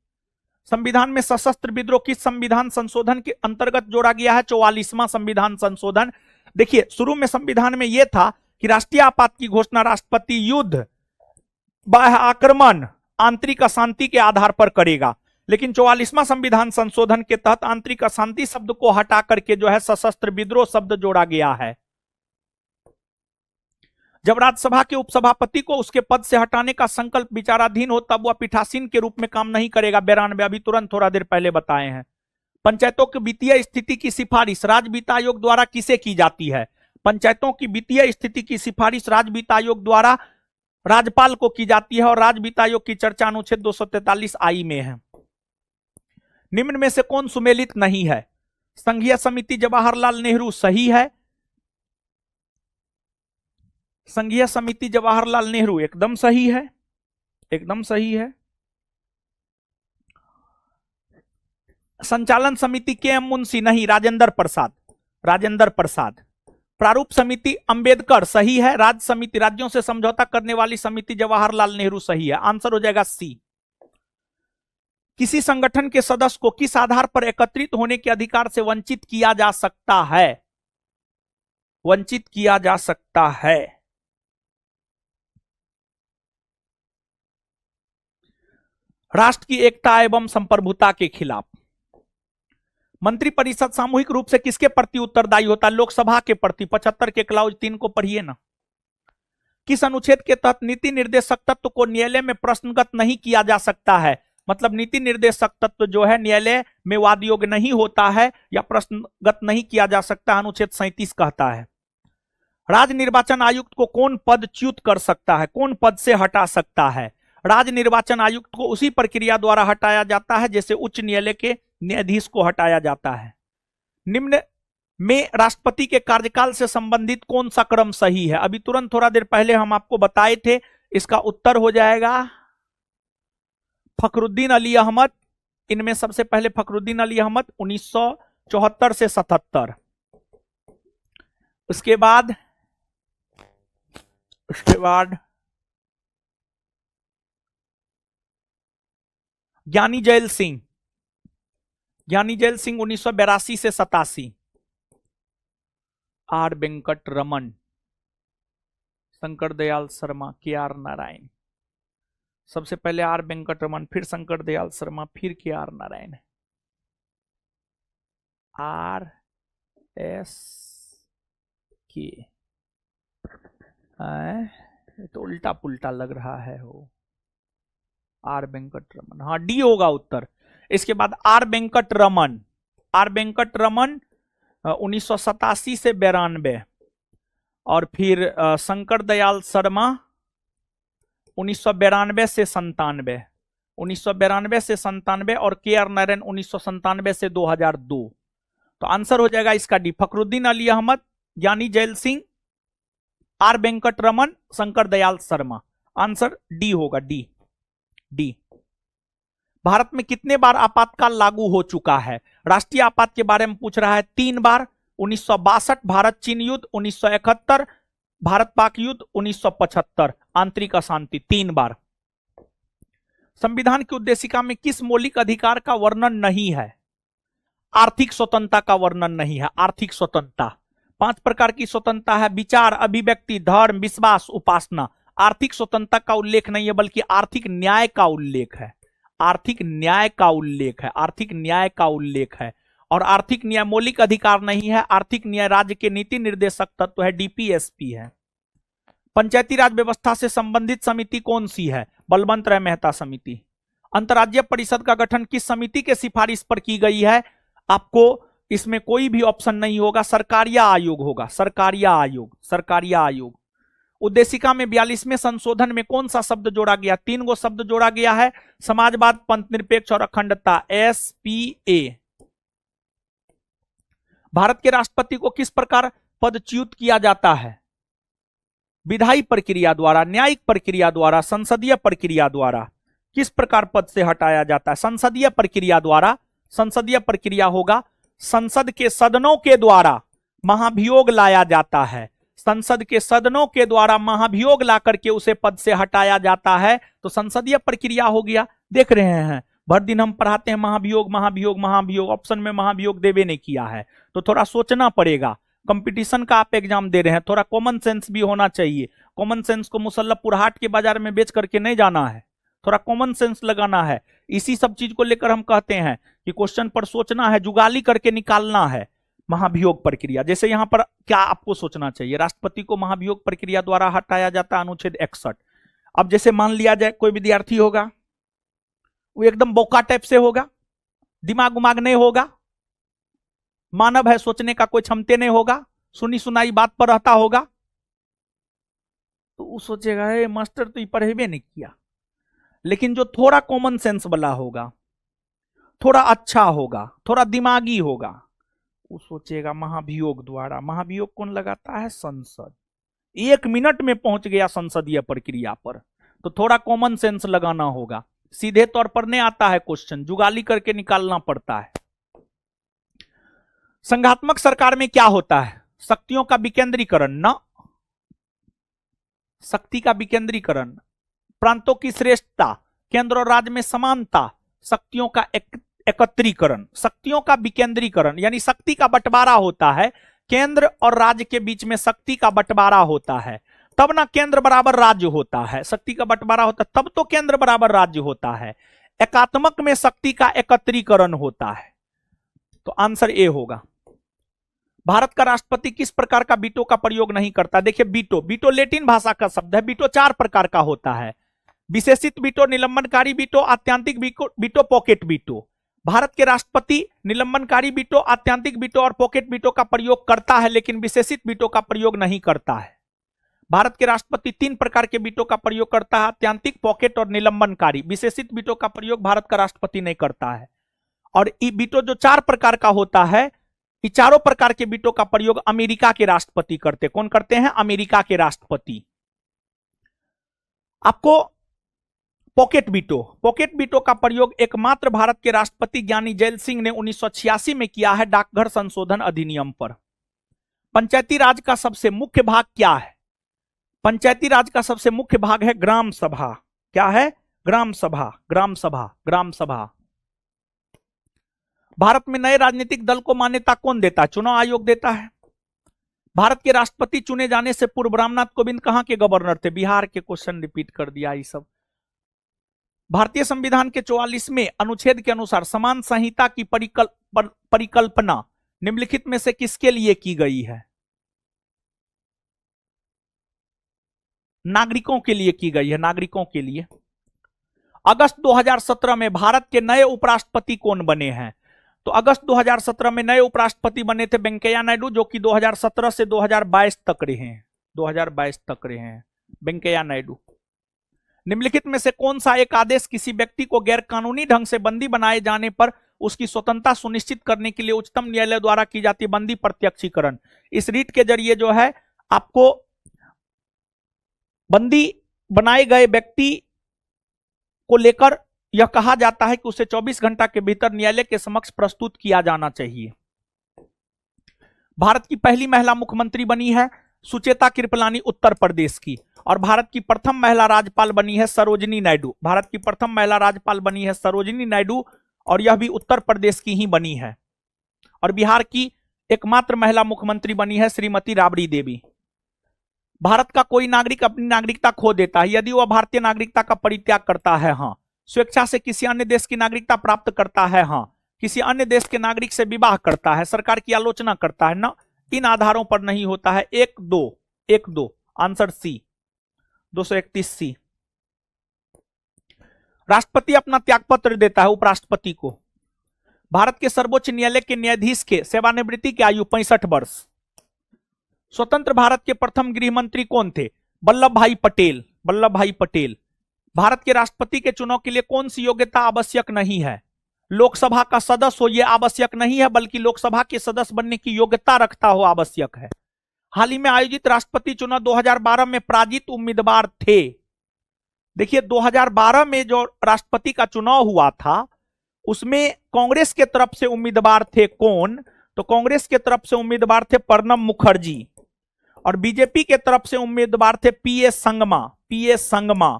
संविधान में सशस्त्र विद्रोह किस संविधान संशोधन के अंतर्गत जोड़ा गया है? 44वां संविधान संशोधन। देखिए, शुरू में संविधान में यह था कि राष्ट्रीय आपात की घोषणा राष्ट्रपति युद्ध, बाह्य आक्रमण, आंतरिक अशांति के आधार पर करेगा। लेकिन 44वां संविधान संशोधन के तहत आंतरिक अशांति शब्द को हटा करके जो है सशस्त्र विद्रोह शब्द जोड़ा गया है। जब राज्यसभा के उपसभापति को उसके पद से हटाने का संकल्प विचाराधीन हो तब वह पीठासीन के रूप में काम नहीं करेगा। 92 अभी तुरंत थोड़ा देर पहले बताए हैं। पंचायतों की वित्तीय स्थिति की सिफारिश राज्य वित्त आयोग द्वारा किसे की जाती है? पंचायतों की वित्तीय स्थिति की सिफारिश राज्य वित्त आयोग द्वारा राज्यपाल को की जाती है और राज्य वित्त आयोग की चर्चा अनुच्छेद 243 आई में है। निम्न में से कौन सुमेलित नहीं है? संघीय समिति जवाहरलाल नेहरू सही है। संघीय समिति जवाहरलाल नेहरू एकदम सही है, एकदम सही है। संचालन समिति के एम मुंशी नहीं, राजेंद्र प्रसाद, राजेंद्र प्रसाद। प्रारूप समिति अंबेडकर सही है। राज्य समिति राज्यों से समझौता करने वाली समिति जवाहरलाल नेहरू सही है। आंसर हो जाएगा सी। किसी संगठन के सदस्य को किस आधार पर एकत्रित होने के अधिकार से वंचित किया जा सकता है? वंचित किया जा सकता है राष्ट्र की एकता एवं संप्रभुता के खिलाफ। मंत्रिपरिषद सामूहिक रूप से किसके प्रति उत्तरदायी होता है? लोकसभा के प्रति। 75 के क्लाउज 3 को पढ़िए ना। किस अनुच्छेद के तहत नीति निर्देशक तत्व को न्यायालय में प्रश्नगत नहीं किया जा सकता है? मतलब नीति निर्देशक तत्व जो है न्यायालय में वाद योग्य नहीं होता है या प्रश्नगत नहीं किया जा सकता, अनुच्छेद 37 कहता है। राज्य निर्वाचन आयुक्त को कौन पद च्युत कर सकता है? कौन पद से हटा सकता है? राज्य निर्वाचन आयुक्त को उसी प्रक्रिया द्वारा हटाया जाता है जैसे उच्च न्यायालय के न्यायाधीश को हटाया जाता है। निम्न में राष्ट्रपति के कार्यकाल से संबंधित कौन सा क्रम सही है? अभी तुरंत थोड़ा देर पहले हम आपको बताए थे। इसका उत्तर हो जाएगा फखरुद्दीन अली अहमद। इनमें सबसे पहले फखरुद्दीन अली अहमद 1974 से 77। उसके बाद ज्ञानी जैल सिंह 1982 से 87। आर वेंकट रमन, शंकर दयाल शर्मा, के आर नारायण। सबसे पहले आर वेंकट रमन, फिर शंकर दयाल शर्मा, फिर के आर नारायण। आर एस के तो उल्टा पुल्टा लग रहा है हो। आर वेंकट रमन, हाँ डी होगा उत्तर। इसके बाद आर वेंकट रमन 1987 से 92। और फिर शंकर दयाल शर्मा 1992 से 97, 1992 से 97 और के आर नारायण 1997 से 2002। तो आंसर हो जाएगा इसका D. Fakhruddin Ali Ahmed, Giani Zail Singh, R Venkataraman, Shankar Dayal Sharma. Answer D होगा, डी। भारत में कितने बार आपातकाल लागू हो चुका है? राष्ट्रीय आपात के बारे में पूछ रहा है। 3 बार। 1962 भारत चीन युद्ध, 1971 भारत पाक युद्ध, 1975 आंतरिक अशांति। 3 बार। संविधान की उद्देशिका में किस मौलिक अधिकार का वर्णन नहीं है? आर्थिक स्वतंत्रता का वर्णन नहीं है। आर्थिक स्वतंत्रता 5 प्रकार की स्वतंत्रता है: विचार, अभिव्यक्ति, धर्म, विश्वास, उपासना। आर्थिक स्वतंत्रता का उल्लेख नहीं है बल्कि आर्थिक न्याय का उल्लेख है। आर्थिक न्याय का उल्लेख है, आर्थिक न्याय का उल्लेख है। और आर्थिक न्याय मौलिक अधिकार नहीं है। आर्थिक न्याय राज्य के नीति निर्देशक तत्व है, डीपीएसपी है। पंचायती राज व्यवस्था से संबंधित समिति कौन सी है? बलवंत राय मेहता समिति। अंतर्राज्यीय परिषद का गठन किस समिति के सिफारिश पर की गई है? आपको इसमें कोई भी ऑप्शन नहीं होगा, सरकारिया आयोग होगा। सरकारिया आयोग। उद्देशिका में 42वें संशोधन में कौन सा शब्द जोड़ा गया? 3 गो शब्द जोड़ा गया है: समाजवाद, पंथ निरपेक्ष और अखंडता, SPA। भारत के राष्ट्रपति को किस प्रकार पदच्युत किया जाता है? विधायी प्रक्रिया द्वारा, न्यायिक प्रक्रिया द्वारा, संसदीय प्रक्रिया द्वारा। किस प्रकार पद से हटाया जाता है? संसदीय प्रक्रिया द्वारा। संसदीय प्रक्रिया होगा, संसद के सदनों के द्वारा महाभियोग लाया जाता है। संसद के सदनों के द्वारा महाभियोग ला करके उसे पद से हटाया जाता है, तो संसदीय प्रक्रिया हो गया। देख रहे हैं भर दिन हम पढ़ाते हैं महाभियोग महाभियोग महाभियोग, ऑप्शन में महाभियोग देवे नहीं किया है, तो थोड़ा सोचना पड़ेगा। कंपटीशन का आप एग्जाम दे रहे हैं, थोड़ा कॉमन सेंस भी होना चाहिए। कॉमन सेंस को मुसल्लफपुर हाट के बाजार में बेच करके नहीं जाना है, थोड़ा कॉमन सेंस लगाना है। इसी सब चीज को लेकर हम कहते हैं कि क्वेश्चन पर सोचना है, जुगाली करके निकालना है। महाभियोग प्रक्रिया। जैसे यहां पर क्या आपको सोचना चाहिए, राष्ट्रपति को महाभियोग प्रक्रिया द्वारा हटाया जाता है, अनुच्छेद 61। अब जैसे मान लिया जाए कोई विद्यार्थी होगा, वो एकदम बोका टाइप से होगा, दिमाग उमाग नहीं होगा, मानव है, सोचने का कोई क्षमता नहीं होगा, सुनी सुनाई बात पर रहता होगा, तो वो सोचेगा हे मास्टर तो ये पढ़ेबे नहीं किया। लेकिन जो थोड़ा कॉमन सेंस वाला होगा, थोड़ा अच्छा होगा, थोड़ा दिमागी होगा, वो सोचेगा महाभियोग द्वारा। महाभियोग कौन लगाता है? संसद। 1 मिनट में पहुंच गया संसदीय प्रक्रिया पर, तो थोड़ा कॉमन सेंस लगाना होगा। सीधे तौर पर नहीं आता है क्वेश्चन, जुगाली करके निकालना पड़ता है। संघात्मक सरकार में क्या होता है? शक्तियों का विकेंद्रीकरण, न शक्ति का विकेंद्रीकरण, प्रांतों की श्रेष्ठता, केंद्र और राज्य में समानता, शक्तियों का एकत्रीकरण। शक्तियों का विकेंद्रीकरण यानी शक्ति का बंटवारा होता है, केंद्र और राज्य के बीच में शक्ति का बंटवारा होता है, तब ना केंद्र बराबर राज्य होता है। शक्ति का बंटवारा होता है तब तो केंद्र बराबर राज्य होता है। एकात्मक में शक्ति का एकत्रीकरण होता है। तो आंसर ए होगा। भारत का राष्ट्रपति किस प्रकार का वीटो का प्रयोग नहीं करता? देखिए वीटो, वीटो लैटिन भाषा का शब्द है। वीटो 4 प्रकार का होता है: विशेषित वीटो, निलंबनकारी वीटो, आत्यांतिक वीटो, पॉकेट वीटो। भारत के राष्ट्रपति निलंबनकारी वीटो, आत्यांतिक वीटो और पॉकेट वीटो का प्रयोग करता है, लेकिन विशेषित वीटो का प्रयोग नहीं करता है। भारत के राष्ट्रपति 3 प्रकार के वीटो का प्रयोग करता है: आत्यांतिक, पॉकेट और निलंबनकारी। विशेषित वीटो का प्रयोग भारत का राष्ट्रपति नहीं करता है। और ये वीटो जो 4 प्रकार का होता है, ये चारों प्रकार के वीटो का प्रयोग अमेरिका के राष्ट्रपति करते। कौन करते हैं? अमेरिका के राष्ट्रपति। आपको पॉकेट वीटो, पॉकेट वीटो का प्रयोग एकमात्र भारत के राष्ट्रपति ज्ञानी जैल सिंह ने 1986 में किया है, डाकघर संशोधन अधिनियम पर। पंचायती राज का सबसे मुख्य भाग क्या है? पंचायती राज का सबसे मुख्य भाग है ग्राम सभा। क्या है? ग्राम सभा, ग्राम सभा, ग्राम सभा। भारत में नए राजनीतिक दल को मान्यता कौन देता है? चुनाव आयोग देता है। भारत के राष्ट्रपति चुने जाने से पूर्व रामनाथ कोविंद कहां के गवर्नर थे? बिहार के। क्वेश्चन रिपीट कर दिया ये सब। भारतीय संविधान के 44वें अनुच्छेद के अनुसार समान संहिता की परिकल्पना निम्नलिखित में से किसके लिए की गई है? नागरिकों के लिए की गई है, नागरिकों के लिए। अगस्त 2017 में भारत के नए उपराष्ट्रपति कौन बने हैं? तो अगस्त 2017 में नए उपराष्ट्रपति बने थे वेंकैया नायडू, जो कि 2017 से 2022 तक रहे हैं। 2022 तक रहे हैं वेंकैया नायडू। निम्नलिखित में से कौन सा एक आदेश किसी व्यक्ति को गैर कानूनी ढंग से बंदी बनाए जाने पर उसकी स्वतंत्रता सुनिश्चित करने के लिए उच्चतम न्यायालय द्वारा की जाती बंदी प्रत्यक्षीकरण? इस रीट के जरिए जो है आपको बंदी बनाए गए व्यक्ति को लेकर यह कहा जाता है कि उसे 24 घंटा के भीतर न्यायालय के समक्ष प्रस्तुत किया जाना चाहिए। भारत की पहली महिला मुख्यमंत्री बनी है सुचेता कृपलानी, उत्तर प्रदेश की। और भारत की प्रथम महिला राज्यपाल बनी है सरोजिनी नायडू। भारत की प्रथम महिला राज्यपाल बनी है सरोजिनी नायडू, और यह भी उत्तर प्रदेश की ही बनी है। और बिहार की एकमात्र महिला मुख्यमंत्री बनी है श्रीमती राबड़ी देवी। भारत का कोई नागरिक अपनी नागरिकता खो देता है यदि वह भारतीय नागरिकता का परित्याग करता है, हाँ। स्वेच्छा से किसी अन्य देश की नागरिकता प्राप्त करता है, हाँ। किसी अन्य देश के नागरिक से विवाह करता है, सरकार की आलोचना करता है, ना। इन आधारों पर नहीं होता है। 1-2 आंसर सी, 231 सी। राष्ट्रपति अपना त्यागपत्र देता है उपराष्ट्रपति को। भारत के सर्वोच्च न्यायालय के न्यायाधीश के सेवानिवृत्ति की आयु 65 वर्ष। स्वतंत्र भारत के प्रथम गृह मंत्री कौन थे? वल्लभ भाई पटेल। वल्लभ भाई पटेल। भारत के राष्ट्रपति के चुनाव के लिए कौन सी योग्यता आवश्यक नहीं है? लोकसभा का सदस्य हो यह आवश्यक नहीं है, बल्कि लोकसभा के सदस्य बनने की योग्यता रखता हो आवश्यक है। हाल ही में आयोजित राष्ट्रपति चुनाव 2012 में पराजित उम्मीदवार थे। देखिए 2012 में जो राष्ट्रपति का चुनाव हुआ था उसमें कांग्रेस के तरफ से उम्मीदवार थे कौन? तो कांग्रेस के तरफ से उम्मीदवार थे प्रणब मुखर्जी, और बीजेपी के तरफ से उम्मीदवार थे पीएस संगमा।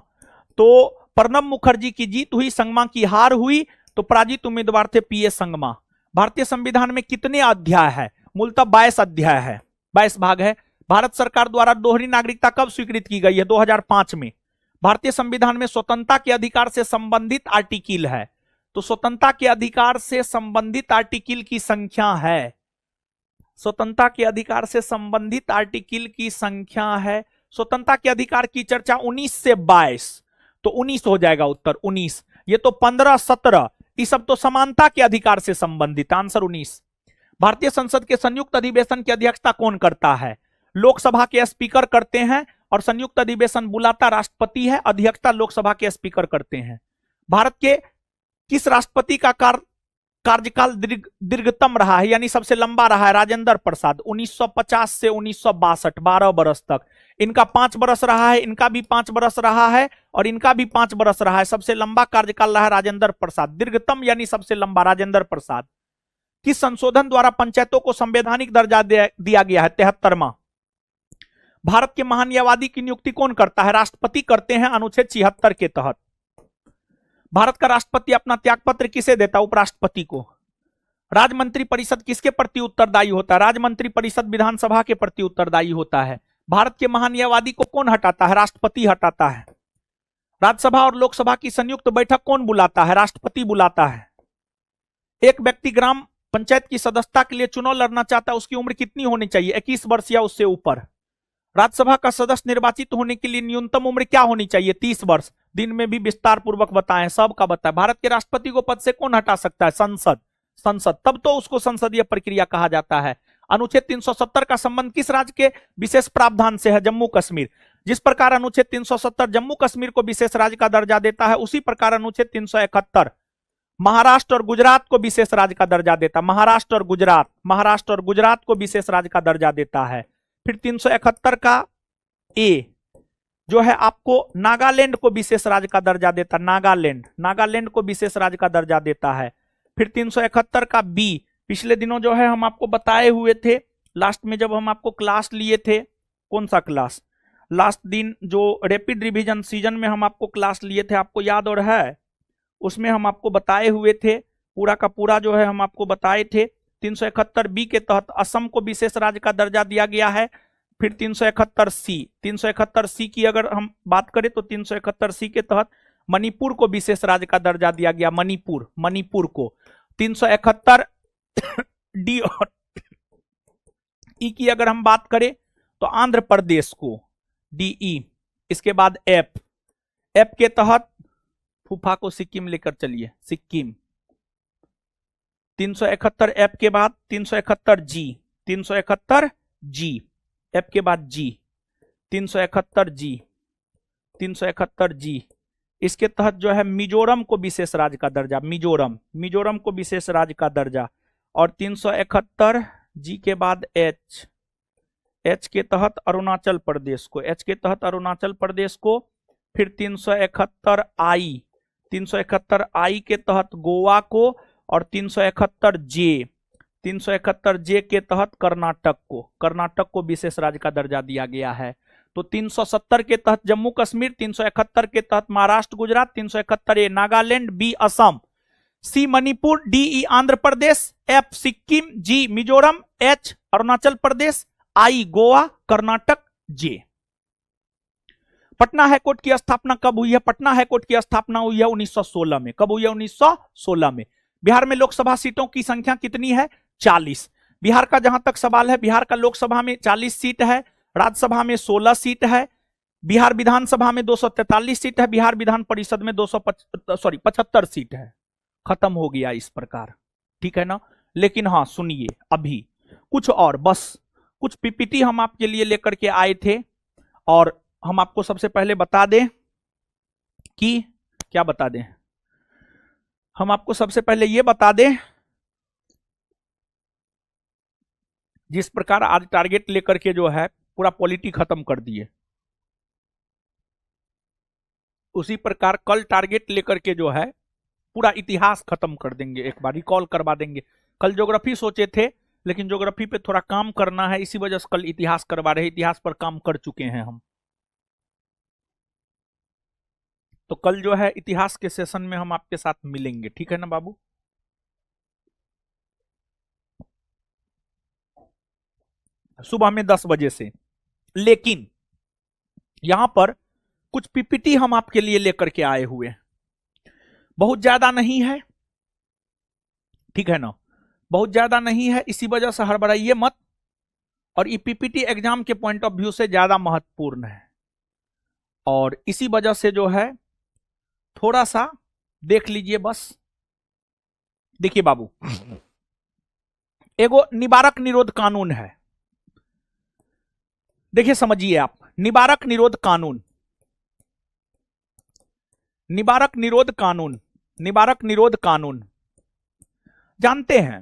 तो प्रणब मुखर्जी की जीत हुई, संगमा की हार हुई, तो पराजित उम्मीदवार थे पीएस संगमा। भारतीय संविधान में कितने अध्याय है? मूलतः 22 अध्याय है, 22 भाग है। भारत सरकार द्वारा दोहरी नागरिकता कब स्वीकृत की गई है? 2005 में। भारतीय संविधान में स्वतंत्रता के अधिकार से संबंधित आर्टिकल है, तो स्वतंत्रता के अधिकार से संबंधित आर्टिकल की संख्या है स्वतंत्रता के अधिकार से संबंधित आर्टिकल की संख्या है, स्वतंत्रता के अधिकार की चर्चा 19 से 22, तो 19 हो जाएगा उत्तर 19। ये तो 15 17 ये सब तो समानता के अधिकार से संबंधित, आंसर 19। भारतीय संसद के संयुक्त अधिवेशन की अध्यक्षता कौन करता है? लोकसभा के स्पीकर करते हैं और संयुक्त अधिवेशन बुलाता राष्ट्रपति है, अध्यक्षता लोकसभा के स्पीकर करते हैं। भारत के किस राष्ट्रपति का कार्यकाल दीर्घतम रहा है, यानी सबसे लंबा रहा है? राजेंद्र प्रसाद, 1950 से 1962, 12 बरस तक। इनका 5 बरस रहा है, इनका भी 5 बरस रहा है और इनका भी 5 बरस रहा है। सबसे लंबा कार्यकाल रहा है राजेंद्र प्रसाद, दीर्घतम यानी सबसे लंबा राजेंद्र प्रसाद। किस संशोधन द्वारा पंचायतों को संवैधानिक दर्जा दिया गया है? 73वां। भारत के महान्यायवादी की नियुक्ति कौन करता है? राष्ट्रपति करते हैं, अनुच्छेद 76 के तहत। भारत का राष्ट्रपति अपना त्यागपत्र किसे देता है? उपराष्ट्रपति को। राज्य मंत्री परिषद किसके प्रति उत्तरदायी होता है? राज्य मंत्री परिषद विधानसभा के प्रति उत्तरदायी होता है। भारत के महान्यायवादी को कौन हटाता है? राष्ट्रपति हटाता है। राज्यसभा और लोकसभा की संयुक्त बैठक कौन बुलाता है? राष्ट्रपति बुलाता है। एक व्यक्ति ग्राम पंचायत की सदस्यता के लिए चुनाव लड़ना चाहता है, उसकी उम्र कितनी होनी चाहिए? 21 वर्ष या उससे ऊपर। राज्यसभा का सदस्य निर्वाचित होने के लिए न्यूनतम उम्र क्या होनी चाहिए? 30 वर्ष। दिन में भी विस्तार पूर्वक बताएं, सबका बताएं। भारत के राष्ट्रपति को पद से कौन हटा सकता है? संसद, तब तो उसको संसदीय प्रक्रिया कहा जाता है। अनुच्छेद 370 का संबंध किस राज्य के विशेष प्रावधान से है? जम्मू कश्मीर। जिस प्रकार अनुच्छेद 370 जम्मू कश्मीर को विशेष राज्य का दर्जा देता है, उसी प्रकार अनुच्छेद 371 महाराष्ट्र और गुजरात को विशेष राज्य का दर्जा देता है। महाराष्ट्र और गुजरात को विशेष राज्य का दर्जा देता है। फिर 371 का ए जो है आपको नागालैंड को विशेष राज्य का दर्जा देता है। नागालैंड को विशेष राज्य का दर्जा देता है। फिर 371 का बी पिछले दिनों जो है हम आपको बताए हुए थे, लास्ट में जब हम आपको क्लास लिए थे। कौन सा क्लास? लास्ट दिन जो रैपिड रिवीजन सीजन में हम आपको क्लास लिए थे, आपको याद और है? उसमें हम आपको बताए हुए थे, पूरा का पूरा जो है हम आपको बताए थे। 371 बी के तहत असम को विशेष राज्य का दर्जा दिया गया है। फिर 371 सी की अगर हम बात करें तो 371 सी के तहत मणिपुर को विशेष राज्य का दर्जा दिया गया। मणिपुर को 371 डी और ई की अगर हम बात करें तो आंध्र प्रदेश को डीई। इसके बाद एफ के तहत फूफा को सिक्किम लेकर चलिए, सिक्किम। 371 एफ के बाद 371 जी, एफ के बाद जी, 371 जी। इसके तहत जो है मिजोरम को विशेष राज्य का दर्जा, मिजोरम को विशेष राज्य का दर्जा। और 371 जी के बाद एच के तहत अरुणाचल प्रदेश को, फिर 371 आई के तहत गोवा को, और 371 जे के तहत कर्नाटक को विशेष राज्य का दर्जा दिया गया है। तो 370 के तहत जम्मू कश्मीर, 371 के तहत महाराष्ट्र गुजरात, 371 ए नागालैंड, बी असम, सी Manipur, D E Andhra Pradesh, F Sikkim, जी मिजोरम, एच अरुणाचल प्रदेश, आई गोवा, कर्नाटक, जे। पटना हाईकोर्ट की स्थापना कब हुई है? पटना हाईकोर्ट की स्थापना हुई है 1916 में। कब हुई है? 1916 में। बिहार में लोकसभा सीटों की संख्या कितनी है? 40। बिहार का जहां तक सवाल है, बिहार का लोकसभा में 40 सीट है, राज्यसभा में 16 सीट है, बिहार विधानसभा में 243 सीट है, बिहार विधान परिषद में 75 सीट है। खत्म हो गया इस प्रकार, ठीक है ना। लेकिन हाँ सुनिए, अभी कुछ और, बस कुछ पीपीटी हम आपके लिए लेकर के आए थे, और हम आपको सबसे पहले बता दें कि क्या बता दें, हम आपको सबसे पहले ये बता दें, जिस प्रकार आज टारगेट लेकर के जो है पूरा पॉलिटी खत्म कर दिए, उसी प्रकार कल टारगेट लेकर के जो है पूरा इतिहास खत्म कर देंगे, एक बार रिकॉल करवा देंगे। कल ज्योग्राफी सोचे थे, लेकिन ज्योग्राफी पे थोड़ा काम करना है, इसी वजह से कल इतिहास करवा रहे। इतिहास पर काम कर चुके हैं हम, तो कल जो है इतिहास के सेशन में हम आपके साथ मिलेंगे, ठीक है ना बाबू। सुबह में 10 बजे से। लेकिन यहां पर कुछ पीपीटी हम आपके लिए लेकर के आए हुए हैं, बहुत ज्यादा नहीं है, ठीक है ना, बहुत ज्यादा नहीं है, इसी वजह से हड़बड़ाइए मत। और ये पीपीटी एग्जाम के पॉइंट ऑफ व्यू से ज्यादा महत्वपूर्ण है, और इसी वजह से जो है थोड़ा सा देख लीजिए बस। देखिए बाबू, एगो निवारक निरोध कानून है, देखिए समझिए आप। निवारक निरोध कानून, निवारक निरोध कानून, निवारक निरोध कानून जानते हैं,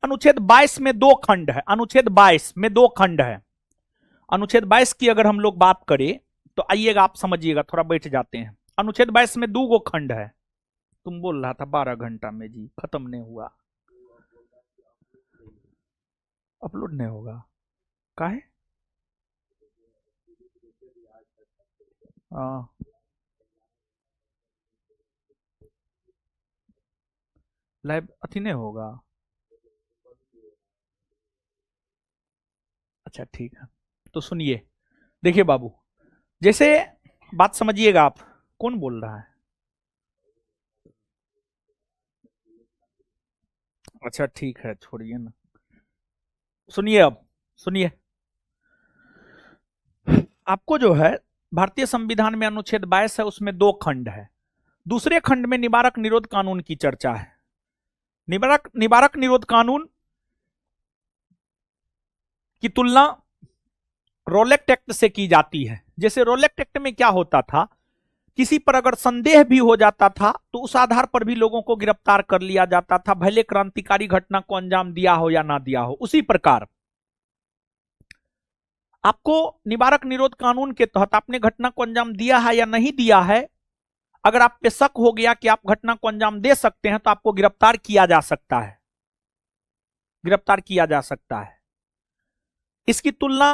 अनुच्छेद 22 में 2 खंड है। अनुच्छेद 22 में 2 खंड है। अनुच्छेद 22 की अगर हम लोग बात करें तो आइएगा आप समझिएगा, थोड़ा बैठ जाते हैं। अनुच्छेद 22 में 2 खंड है। तुम बोल रहा था 12 घंटा में जी, खत्म नहीं हुआ, अपलोड नहीं होगा, काहे? हाँ, लाइव अथी नहीं होगा। अच्छा ठीक है, तो सुनिए। देखिए बाबू, जैसे बात समझिएगा आप। कौन बोल रहा है? अच्छा ठीक है, छोड़िए ना, सुनिए अब, सुनिए। आपको जो है भारतीय संविधान में अनुच्छेद 22 है, उसमें 2 खंड है। दूसरे खंड में निवारक निरोध कानून की चर्चा है। निवारक निरोध कानून की तुलना रोलेक्ट एक्ट से की जाती है। जैसे रोलेक्ट एक्ट में क्या होता था, किसी पर अगर संदेह भी हो जाता था तो उस आधार पर भी लोगों को गिरफ्तार कर लिया जाता था, भले क्रांतिकारी घटना को अंजाम दिया हो या ना दिया हो। उसी प्रकार आपको निवारक निरोध कानून के तहत आपने घटना को अंजाम दिया है या नहीं दिया है, अगर आप पे शक हो गया कि आप घटना को अंजाम दे सकते हैं तो आपको गिरफ्तार किया जा सकता है, गिरफ्तार किया जा सकता है। इसकी तुलना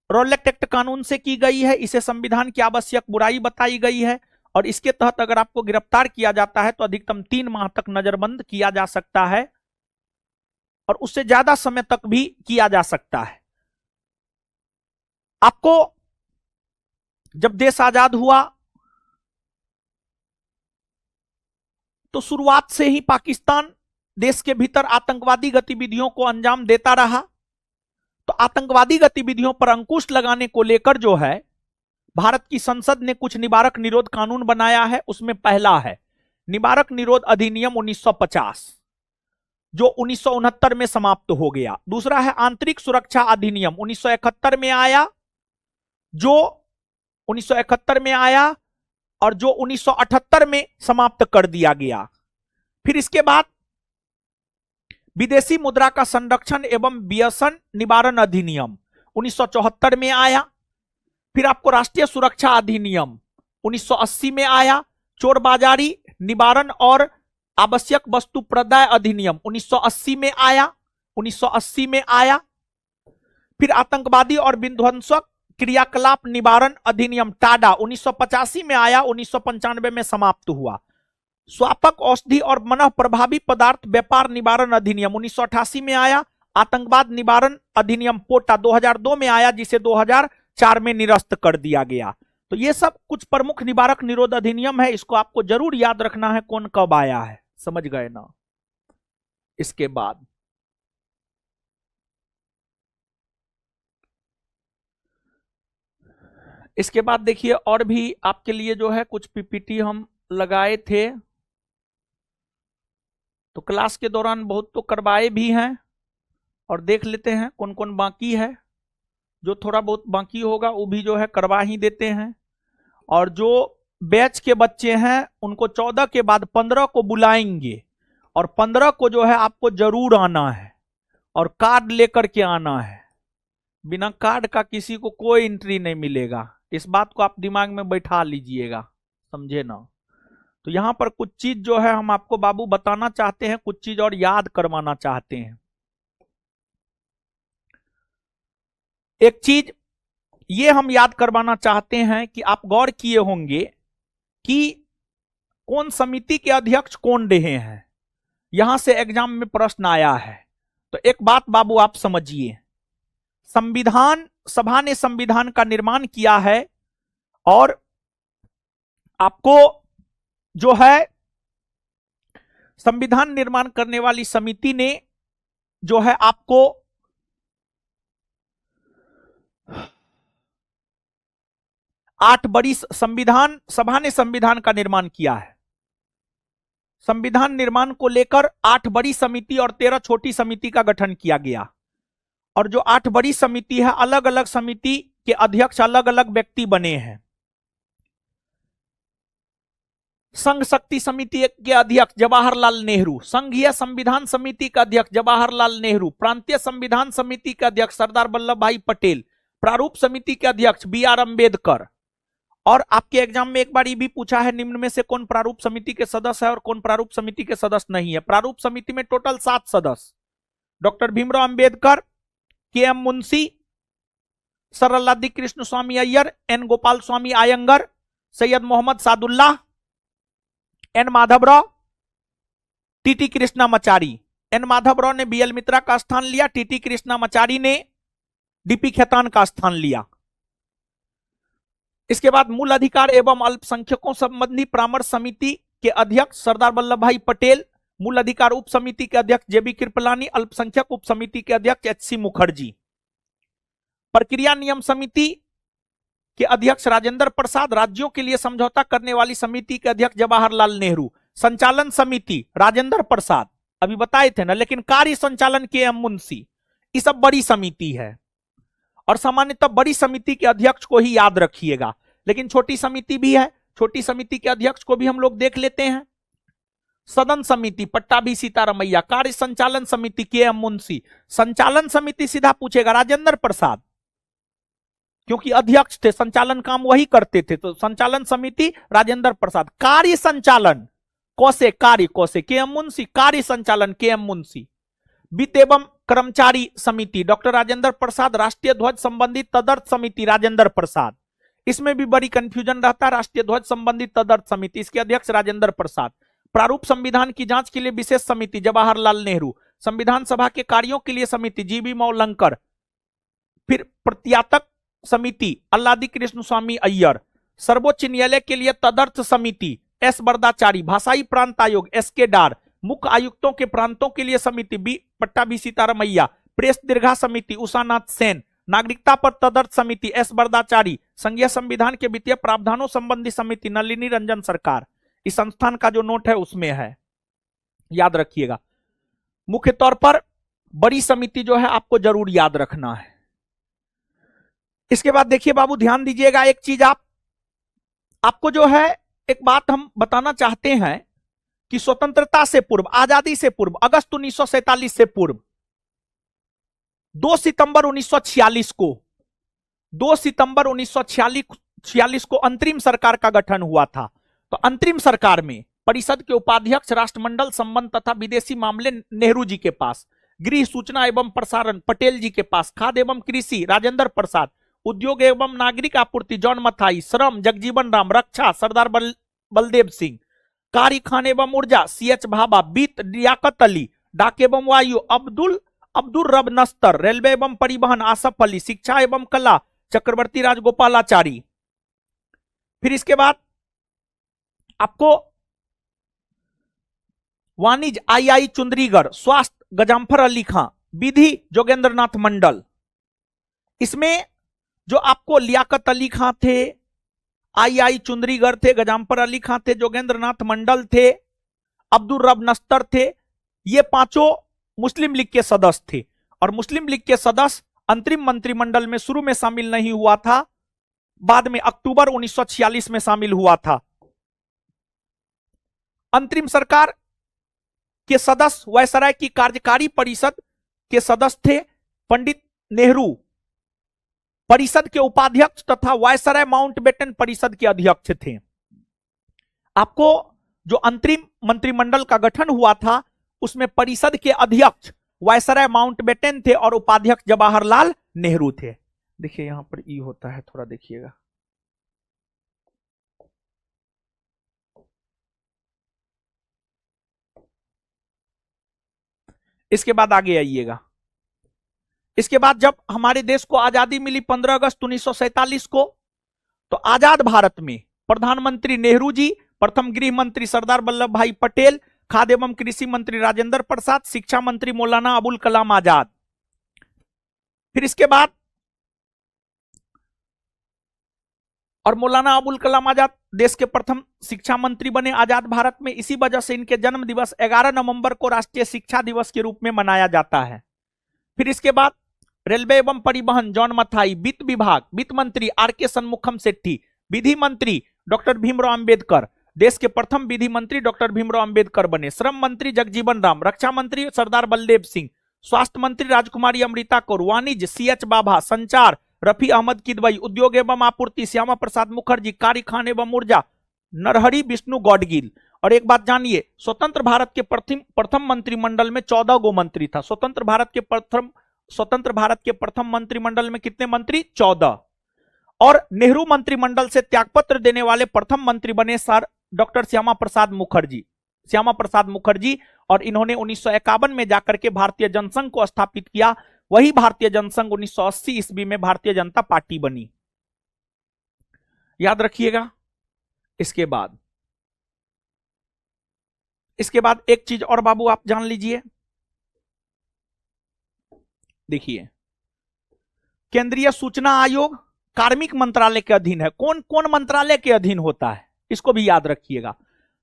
रोलेक्ट एक्ट कानून से की गई है। इसे संविधान की आवश्यक बुराई बताई गई है, और इसके तहत अगर आपको गिरफ्तार किया जाता है तो अधिकतम 3 माह तक नजरबंद किया जा सकता है, और उससे ज्यादा समय तक भी किया जा सकता है। आपको जब देश आजाद हुआ तो शुरुआत से ही पाकिस्तान देश के भीतर आतंकवादी गतिविधियों को अंजाम देता रहा। तो आतंकवादी गतिविधियों पर अंकुश लगाने को लेकर जो है भारत की संसद ने कुछ निवारक निरोध कानून बनाया है। उसमें पहला है निवारक निरोध अधिनियम 1950, जो 1969 में समाप्त हो गया। दूसरा है आंतरिक सुरक्षा अधिनियम 1971 में आया, जो 1971 में आया और जो 1978 में समाप्त कर दिया गया। फिर इसके बाद विदेशी मुद्रा का संरक्षण एवं व्यसन निवारण अधिनियम 1974 में आया। फिर आपको राष्ट्रीय सुरक्षा अधिनियम 1980 में आया। चोरबाजारी निवारण और आवश्यक वस्तु प्रदाय अधिनियम 1980 में आया, 1980 में आया। फिर आतंकवादी और विध्वंसक क्रियाकलाप निवारण अधिनियम टाडा 1985 में आया, 1995 में समाप्त हुआ। स्वापक औषधि और मनः प्रभावी पदार्थ व्यापार निवारण अधिनियम 1988 में आया। आतंकवाद निवारण अधिनियम पोटा 2002 में आया, जिसे 2004 में निरस्त कर दिया गया। तो ये सब कुछ प्रमुख निवारक निरोध अधिनियम है। इसको आपको जरूर याद रखना है कौन कब आया है, समझ गए ना। इसके बाद देखिए, और भी आपके लिए जो है कुछ पीपीटी हम लगाए थे, तो क्लास के दौरान बहुत तो करवाए भी हैं, और देख लेते हैं कौन कौन बाकी है। जो थोड़ा बहुत बाकी होगा वो भी जो है करवा ही देते हैं। और जो बैच के बच्चे हैं उनको 14 के बाद 15 को बुलाएंगे, और 15 को जो है आपको जरूर आना है, और कार्ड लेकर के आना है। बिना कार्ड का किसी को कोई एंट्री नहीं मिलेगा। इस बात को आप दिमाग में बैठा लीजिएगा, समझे ना। तो यहां पर कुछ चीज जो है हम आपको बाबू बताना चाहते हैं, कुछ चीज और याद करवाना चाहते हैं। एक चीज ये हम याद करवाना चाहते हैं कि आप गौर किए होंगे कि कौन समिति के अध्यक्ष कौन रहे हैं, यहां से एग्जाम में प्रश्न आया है। तो एक बात बाबू आप समझिए, संविधान सभा ने संविधान का निर्माण किया है, और आपको जो है संविधान निर्माण करने वाली समिति ने जो है आपको 8 बड़ी संविधान सभा ने संविधान का निर्माण किया है। संविधान निर्माण को लेकर 8 बड़ी समिति और 13 छोटी समिति का गठन किया गया। और जो 8 बड़ी समिति है, अलग अलग समिति के अध्यक्ष अलग अलग व्यक्ति बने हैं। संघ शक्ति समिति के अध्यक्ष जवाहरलाल नेहरू, संघीय संविधान समिति का अध्यक्ष जवाहरलाल नेहरू, प्रांतीय संविधान समिति के अध्यक्ष सरदार वल्लभ भाई पटेल, प्रारूप समिति के अध्यक्ष बी.आर. अंबेडकर। और आपके एग्जाम में एक बार ये भी पूछा है, निम्न में से कौन प्रारूप समिति के सदस्य है और कौन प्रारूप समिति के सदस्य नहीं है। प्रारूप समिति में टोटल 7 सदस्य, डॉक्टर भीमराव अंबेडकर, के.एम. मुंशी, सरलादि कृष्ण स्वामी अय्यर, एन. गोपाल स्वामी आयंगर, सैयद मोहम्मद सादुल्लाह, एन. माधवराव, टी.टी. कृष्णामाचारी। एन. माधवराव ने बी.एल. मित्रा का स्थान लिया, टी.टी. कृष्णामाचारी ने डी.पी. खेतान का स्थान लिया। इसके बाद मूल अधिकार एवं अल्पसंख्यकों संबंधी परामर्श समिति के अध्यक्ष सरदार वल्लभ भाई पटेल, मूल अधिकार उप समिति के अध्यक्ष जे.बी. कृपलानी, अल्पसंख्यक उप समिति के अध्यक्ष एच.सी. मुखर्जी, प्रक्रिया नियम समिति के अध्यक्ष राजेंद्र प्रसाद, राज्यों के लिए समझौता करने वाली समिति के अध्यक्ष जवाहरलाल नेहरू, संचालन समिति राजेंद्र प्रसाद, अभी बताए थे ना, लेकिन कार्य संचालन के.एम. मुंशी। ये सब बड़ी समिति है और सामान्यतः बड़ी समिति के अध्यक्ष को ही याद रखिएगा, लेकिन छोटी समिति भी है, छोटी समिति के अध्यक्ष को भी हम लोग देख लेते हैं। सदन समिति पट्टाभी सीतारमैया, कार्य संचालन समिति के.एम. मुंशी, संचालन समिति सीधा पूछेगा राजेंद्र प्रसाद, क्योंकि अध्यक्ष थे, संचालन काम वही करते थे, तो संचालन समिति राजेंद्र प्रसाद। कार्य संचालन कौसे, कार्य कौसे के.एम. मुंशी, कार्य संचालन के.एम. मुंशी। वित्त एवं कर्मचारी समिति डॉक्टर राजेंद्र प्रसाद, राष्ट्रीय ध्वज संबंधी तदर्थ समिति राजेंद्र प्रसाद। इसमें भी बड़ी कंफ्यूजन रहता है, राष्ट्रीय ध्वज संबंधी तदर्थ समिति, इसके अध्यक्ष राजेंद्र प्रसाद। प्रारूप संविधान की जांच के लिए विशेष समिति जवाहरलाल नेहरू, संविधान सभा के कार्यों के लिए समिति जी.बी. मौलंकर, फिर प्रत्यातक समिति अल्लादी कृष्ण स्वामी अय्यर, सर्वोच्च न्यायालय के लिए तदर्थ समिति एस. बरदाचारी, भाषाई प्रांत आयोग एस.के. डार, मुख्य आयुक्तों के प्रांतों के लिए समिति बी. पट्टाभी सीतारमैया, प्रेस दीर्घा समिति उषानाथ सेन, नागरिकता पर तदर्थ समिति एस. बरदाचारी, संघीय संविधान के वित्तीय प्रावधानों संबंधी समिति नलिनी रंजन सरकार। इस संस्थान का जो नोट है उसमें है, याद रखिएगा। मुख्य तौर पर बड़ी समिति जो है आपको जरूर याद रखना है। इसके बाद देखिए बाबू, ध्यान दीजिएगा एक चीज, आपको जो है एक बात हम बताना चाहते हैं कि स्वतंत्रता से पूर्व, आजादी से पूर्व, अगस्त 1947 से पूर्व 2 सितंबर 1946 को 2 सितंबर 1946 को अंतरिम सरकार का गठन हुआ था। तो अंतरिम सरकार में परिषद के उपाध्यक्ष राष्ट्रमंडल संबंध तथा विदेशी मामले नेहरू जी के पास, गृह सूचना एवं प्रसारण पटेल जी के पास, खाद्य एवं कृषि राजेंद्र प्रसाद, उद्योग एवं नागरिक आपूर्ति जॉन मथाई, श्रम जगजीवन राम, रक्षा सरदार बलदेव सिंह, कार्य खान एवं ऊर्जा सी.एच. भाभा, वित्त लियाकत अली, डाक एवं वायु अब्दुल रब नस्तर, रेलवे एवं परिवहन आसफ अली, शिक्षा एवं कला चक्रवर्ती राजगोपालाचारी। फिर इसके बाद आपको वाणिज्य आई चुंदरीगढ़, स्वास्थ्य गजाम्फर अली खां, विधि जोगेंद्र नाथ मंडल। इसमें जो आपको लियाकत अली खां थे, आई चुंदरीगढ़ थे, गजाम्फर अली खां थे, जोगेंद्र नाथ मंडल थे, अब्दुल रब नस्तर थे, ये पांचों मुस्लिम लीग के सदस्य थे। और मुस्लिम लीग के सदस्य अंतरिम मंत्रिमंडल में शुरू में शामिल नहीं हुआ था, बाद में अक्टूबर 1946 में शामिल हुआ था। अंतरिम सरकार के सदस्य वायसराय की कार्यकारी परिषद के सदस्य थे। पंडित नेहरू परिषद के उपाध्यक्ष तथा वायसराय माउंटबेटन परिषद के अध्यक्ष थे। आपको जो अंतरिम मंत्रिमंडल का गठन हुआ था उसमें परिषद के अध्यक्ष वायसराय माउंटबेटन थे और उपाध्यक्ष जवाहरलाल नेहरू थे। देखिए यहां पर ई होता है, थोड़ा देखिएगा। इसके बाद आगे आइएगा। इसके बाद जब हमारे देश को आजादी मिली 15 अगस्त 1947 को, तो आजाद भारत में प्रधानमंत्री नेहरू जी, प्रथम गृह मंत्री सरदार वल्लभ भाई पटेल, खाद्य एवं कृषि मंत्री राजेंद्र प्रसाद, शिक्षा मंत्री मौलाना अबुल कलाम आजाद। फिर इसके बाद और मौलाना अबुल कलाम आजाद देश के प्रथम शिक्षा मंत्री बने आजाद भारत में। इसी वजह से इनके जन्म दिवस 11 नवंबर को राष्ट्रीय शिक्षा दिवस के रूप में मनाया जाता है। फिर इसके बाद रेलवे एवं परिवहन जॉन मथाई, वित्त विभाग वित्त मंत्री आर के सन्मुखम सेट्टी, विधि मंत्री डॉक्टर भीमराव अंबेडकर, देश के प्रथम विधि मंत्री डॉक्टर भीमराव अंबेडकर बने। श्रम मंत्री जगजीवन राम, रक्षा मंत्री सरदार बलदेव सिंह, स्वास्थ्य मंत्री राजकुमारी अमृता कौर, वाणिज्य CH बाभा, संचार रफी अहमद किदवई, उद्योग एवं आपूर्ति श्यामा प्रसाद मुखर्जी, कार्य खान एवं ऊर्जा नरहरि विष्णु गौडगिल। और एक बात जानिए, स्वतंत्र भारत के प्रथम मंत्रिमंडल में 14 गो मंत्री था। स्वतंत्र भारत के प्रथम मंत्रिमंडल में कितने मंत्री? 14। और नेहरू मंत्रिमंडल से त्यागपत्र देने वाले प्रथम मंत्री बने सर डॉक्टर श्यामा प्रसाद मुखर्जी। और इन्होंने 1951 में जाकर के भारतीय जनसंघ को स्थापित किया। वही भारतीय जनसंघ 1980 ईस्वी में भारतीय जनता पार्टी बनी, याद रखिएगा। इसके बाद एक चीज और बाबू आप जान लीजिए, देखिए, केंद्रीय सूचना आयोग कार्मिक मंत्रालय के अधीन है। कौन कौन मंत्रालय के अधीन होता है, इसको भी याद रखिएगा।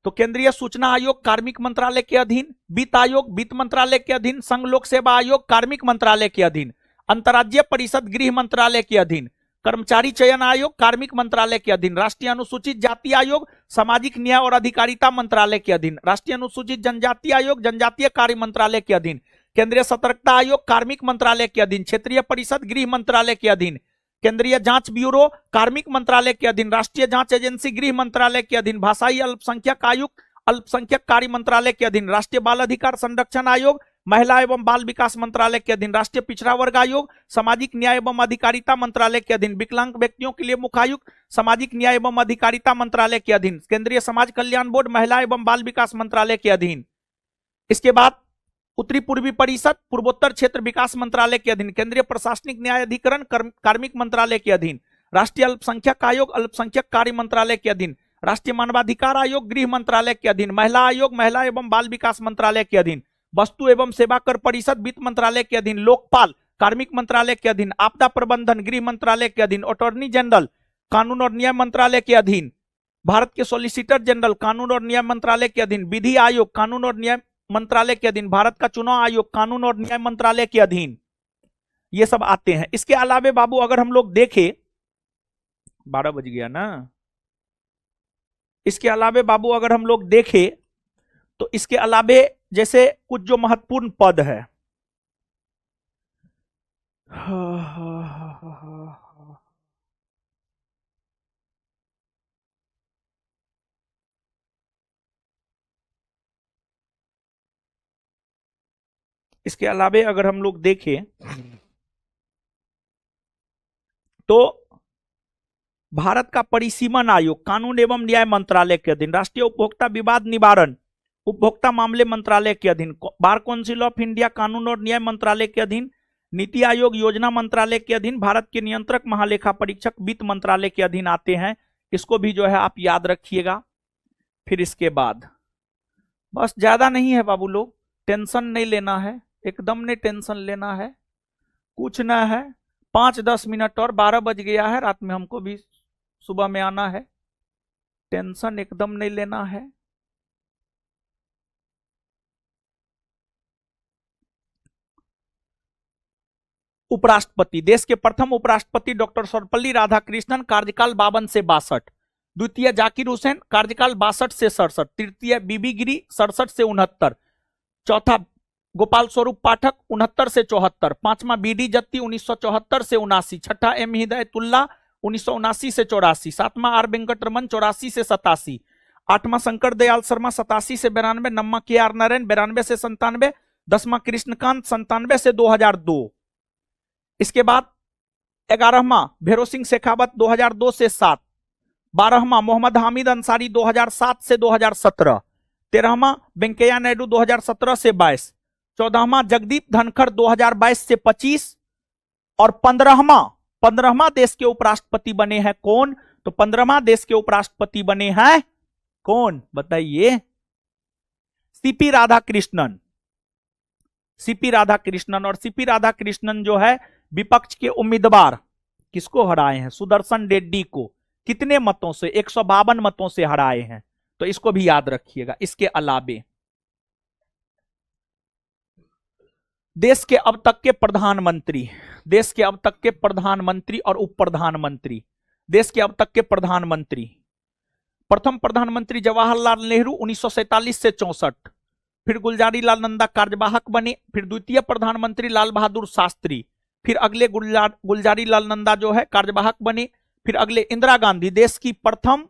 तो केंद्रीय सूचना आयोग कार्मिक मंत्रालय के अधीन, वित्त आयोग वित्त मंत्रालय के अधीन, संघ लोक सेवा आयोग कार्मिक मंत्रालय के अधीन, अंतर्राज्यीय परिषद गृह मंत्रालय के अधीन, कर्मचारी चयन आयोग कार्मिक मंत्रालय के अधीन, राष्ट्रीय अनुसूचित जाति आयोग सामाजिक न्याय और अधिकारिता मंत्रालय के अधीन, राष्ट्रीय अनुसूचित जनजाति आयोग जनजातीय कार्य मंत्रालय के अधीन, केंद्रीय सतर्कता आयोग कार्मिक मंत्रालय के अधीन, क्षेत्रीय परिषद गृह मंत्रालय के अधीन, केंद्रीय जांच ब्यूरो कार्मिक मंत्रालय के अधीन, राष्ट्रीय जांच एजेंसी गृह मंत्रालय के अधीन, भाषाई अल्पसंख्यक आयुक्त अल्पसंख्यक कार्य मंत्रालय के अधीन, राष्ट्रीय बाल अधिकार संरक्षण आयोग महिला एवं बाल विकास मंत्रालय के अधीन, राष्ट्रीय पिछड़ा वर्ग आयोग सामाजिक न्याय एवं अधिकारिता मंत्रालय के अधीन, विकलांग व्यक्तियों के लिए मुख्य आयुक्त सामाजिक न्याय एवं अधिकारिता मंत्रालय के अधीन, केंद्रीय समाज कल्याण बोर्ड महिला एवं बाल विकास मंत्रालय के अधीन। इसके बाद उत्तरी पूर्वी परिषद पूर्वोत्तर क्षेत्र विकास मंत्रालय के अधीन, केंद्रीय प्रशासनिक न्याय अधिकरण कार्मिक मंत्रालय के अधीन, राष्ट्रीय अल्पसंख्यक आयोग अल्पसंख्यक कार्य मंत्रालय के अधीन, राष्ट्रीय मानवाधिकार आयोग गृह मंत्रालय के अधीन, महिला आयोग महिला एवं बाल विकास मंत्रालय के अधीन, वस्तु एवं सेवा कर परिषद वित्त मंत्रालय के अधीन, लोकपाल कार्मिक मंत्रालय के अधीन, आपदा प्रबंधन गृह मंत्रालय के अधीन, अटॉर्नी जनरल कानून और न्याय मंत्रालय के अधीन, भारत के सॉलिसिटर जनरल कानून और न्याय मंत्रालय के अधीन, विधि आयोग कानून और न्याय मंत्रालय के अधीन, भारत का चुनाव आयोग कानून और न्याय मंत्रालय के अधीन, ये सब आते हैं। इसके अलावे बाबू अगर हम लोग देखें, 12 बज गया ना, इसके अलावे बाबू अगर हम लोग देखें तो इसके अलावे जैसे कुछ जो महत्वपूर्ण पद है, इसके अलावे अगर हम लोग देखें तो भारत का परिसीमन आयोग कानून एवं न्याय मंत्रालय के अधीन, राष्ट्रीय उपभोक्ता विवाद निवारण उपभोक्ता मामले मंत्रालय के अधीन, बार काउंसिल ऑफ इंडिया कानून और न्याय मंत्रालय के अधीन, नीति आयोग योजना मंत्रालय के अधीन, भारत के नियंत्रक महालेखा परीक्षक वित्त मंत्रालय के अधीन आते हैं। इसको भी जो है आप याद रखिएगा। फिर इसके बाद बस, ज्यादा नहीं है बाबू लोग, टेंशन नहीं लेना है, एकदम नहीं टेंशन लेना है, कुछ ना है, 5-10 मिनट और 12 बज गया है, रात में हमको भी सुबह में आना है, टेंशन एकदम नहीं लेना है। उपराष्ट्रपति, देश के प्रथम उपराष्ट्रपति डॉक्टर सर्वपल्ली राधाकृष्णन, कार्यकाल 52 से 62, द्वितीय जाकिर हुसैन, कार्यकाल 62 से 67, तृतीय बीबी गिरी 67 से 69, चौथा गोपाल स्वरूप पाठक 69 से 74, पांचवा बीडी जत्ती 1974 से 79, छठा एम हिदायतुल्ला 1979 से 84, सातवां आर वेंकटरमन 84 से 87, आठवां शंकर दयाल शर्मा 87 से 92, नौवां के आर नारायण 92 से 97, 10वां कृष्णकांत 97 से 2002। इसके बाद 11वां भैरव सिंह शेखावत 2002 से 7, 12वां मोहम्मद हामिद अंसारी 2007 से 2017, 13वां वेंकैया नायडू 2017 से 22, 14वां जगदीप धनखड़ 2022 से 25 और 15वां देश के उपराष्ट्रपति बने हैं कौन? तो 15वां देश के उपराष्ट्रपति बने हैं कौन बताइए? सीपी राधाकृष्णन। सीपी राधाकृष्णन, और सीपी राधाकृष्णन जो है विपक्ष के उम्मीदवार किसको हराए हैं? सुदर्शन रेड्डी को। कितने मतों से? 152 मतों से हराए हैं। तो इसको भी याद रखिएगा। इसके अलावे देश के अब तक के प्रधानमंत्री, देश के अब तक के प्रधानमंत्री और उप प्रधानमंत्री, देश के अब तक के प्रधानमंत्री, प्रथम प्रधानमंत्री जवाहरलाल नेहरू 1947 से 64, फिर गुलजारी लाल नंदा कार्यवाहक बने, फिर द्वितीय प्रधानमंत्री लाल बहादुर शास्त्री, फिर अगले गुलजारी लाल नंदा जो है कार्यवाहक बने, फिर अगले इंदिरा गांधी, देश की प्रथम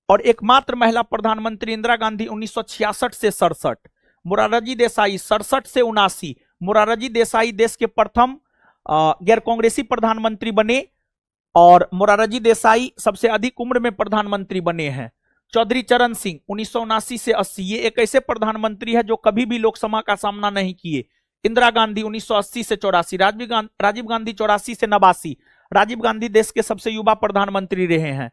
और एकमात्र महिला प्रधानमंत्री इंदिरा गांधी 1966 से 67, मोरारजी देसाई 67 से 79, मोरारजी देसाई देश के प्रथम गैर कांग्रेसी प्रधानमंत्री बने और मोरारजी देसाई सबसे अधिक उम्र में प्रधानमंत्री बने हैं। चौधरी चरण सिंह 1979 से 80, ये एक ऐसे प्रधानमंत्री है जो कभी भी लोकसभा का सामना नहीं किए। इंदिरा गांधी 1980 से 84, राजीव गांधी 84 से 89, राजीव गांधी देश के सबसे युवा प्रधानमंत्री रहे हैं।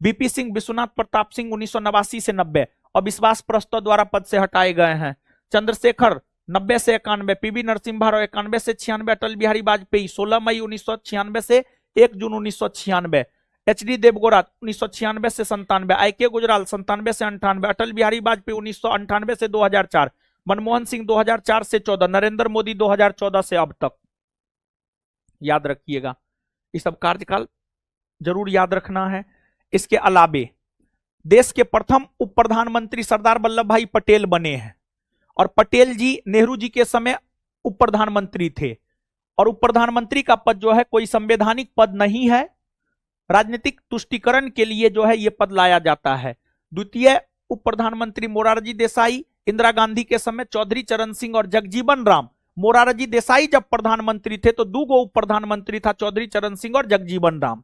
बीपी सिंह विश्वनाथ प्रताप सिंह 1989 से 90 और विश्वास प्रस्ताव द्वारा पद से हटाए गए हैं। चंद्रशेखर 90 से 91, पीवी नरसिम्हा राव 91 से 96, अटल बिहारी वाजपेयी 16 मई 1996 से 1 जून 1996, एचडी देवगौड़ा 1996 से 97, आईके गुजराल 97 से 98, अटल बिहारी वाजपेयी 1998 से 2004, मनमोहन सिंह 2004 से 14, नरेंद्र मोदी 2014 से अब तक। याद रखिएगा, ये सब कार्यकाल जरूर याद रखना है। इसके अलावे देश के प्रथम उप प्रधानमंत्री सरदार वल्लभ भाई पटेल बने हैं और पटेल जी नेहरू जी के समय उप प्रधानमंत्री थे और उप प्रधानमंत्री का पद जो है कोई संवैधानिक पद नहीं है, राजनीतिक तुष्टीकरण के लिए जो है यह पद लाया जाता है। द्वितीय उप प्रधानमंत्री मोरारजी देसाई इंदिरा गांधी के समय चौधरी चरण सिंह और जगजीवन राम। मोरारजी देसाई जब प्रधानमंत्री थे तो 2 उप प्रधानमंत्री था, चौधरी चरण सिंह और जगजीवन राम।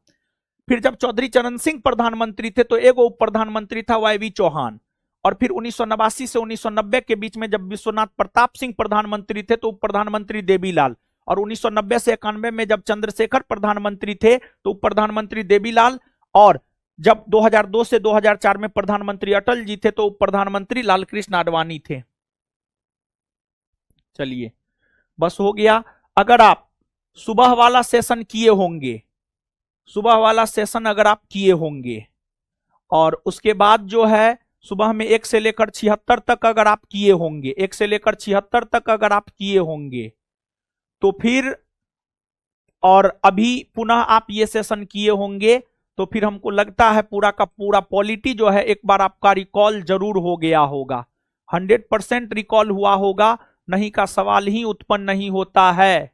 फिर जब चौधरी चरण सिंह प्रधानमंत्री थे तो 1 उप प्रधानमंत्री था वाई वी चौहान। और फिर 1989 से 1990 के बीच में जब विश्वनाथ प्रताप सिंह प्रधानमंत्री थे तो उप प्रधानमंत्री देवीलाल, और 1990 से 91 में जब चंद्रशेखर प्रधानमंत्री थे तो उप प्रधानमंत्री देवीलाल, और जब 2002 से 2004 में प्रधानमंत्री अटल जी थे तो उप प्रधानमंत्री लालकृष्ण आडवाणी थे। चलिए बस हो गया। अगर आप सुबह वाला सेशन किए होंगे, सुबह वाला सेशन अगर आप किए होंगे और उसके बाद जो है सुबह में 1 से लेकर 76 तक अगर आप किए होंगे, 1 से लेकर 76 तक अगर आप किए होंगे तो फिर, और अभी पुनः आप ये सेशन किए होंगे तो फिर हमको लगता है पूरा का पूरा पॉलिटी जो है एक बार आपका रिकॉल जरूर हो गया होगा, 100% रिकॉल हुआ होगा, नहीं का सवाल ही उत्पन्न नहीं होता है।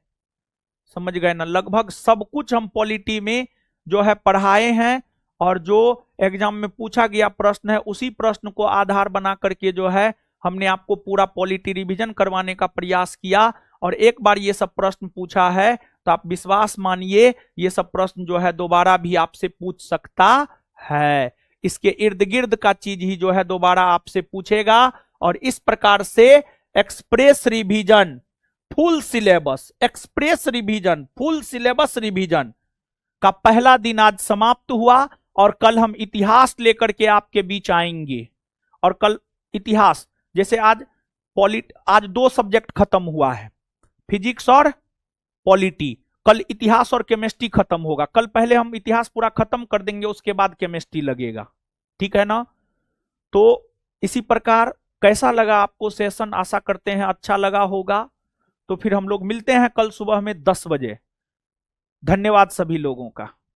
समझ गए ना? लगभग सब कुछ हम पॉलिटी में जो है पढ़ाए हैं और जो एग्जाम में पूछा गया प्रश्न है उसी प्रश्न को आधार बना करके जो है हमने आपको पूरा पॉलिटी रिवीजन करवाने का प्रयास किया। और एक बार ये सब प्रश्न पूछा है तो आप विश्वास मानिए ये सब प्रश्न जो है दोबारा भी आपसे पूछ सकता है, इसके इर्द गिर्द का चीज ही जो है दोबारा आपसे पूछेगा। और इस प्रकार से express revision full syllabus, express revision full syllabus revision का पहला दिन आज समाप्त हुआ और कल हम इतिहास लेकर के आपके बीच आएंगे। और कल इतिहास, जैसे आज 2 सब्जेक्ट खत्म हुआ है, फिजिक्स और पॉलिटी, कल इतिहास और केमिस्ट्री खत्म होगा। कल पहले हम इतिहास पूरा खत्म कर देंगे, उसके बाद केमिस्ट्री लगेगा, ठीक है ना? तो इसी प्रकार कैसा लगा आपको सेशन? आशा करते हैं अच्छा लगा होगा। तो फिर हम लोग मिलते हैं कल सुबह में 10 बजे। धन्यवाद सभी लोगों का।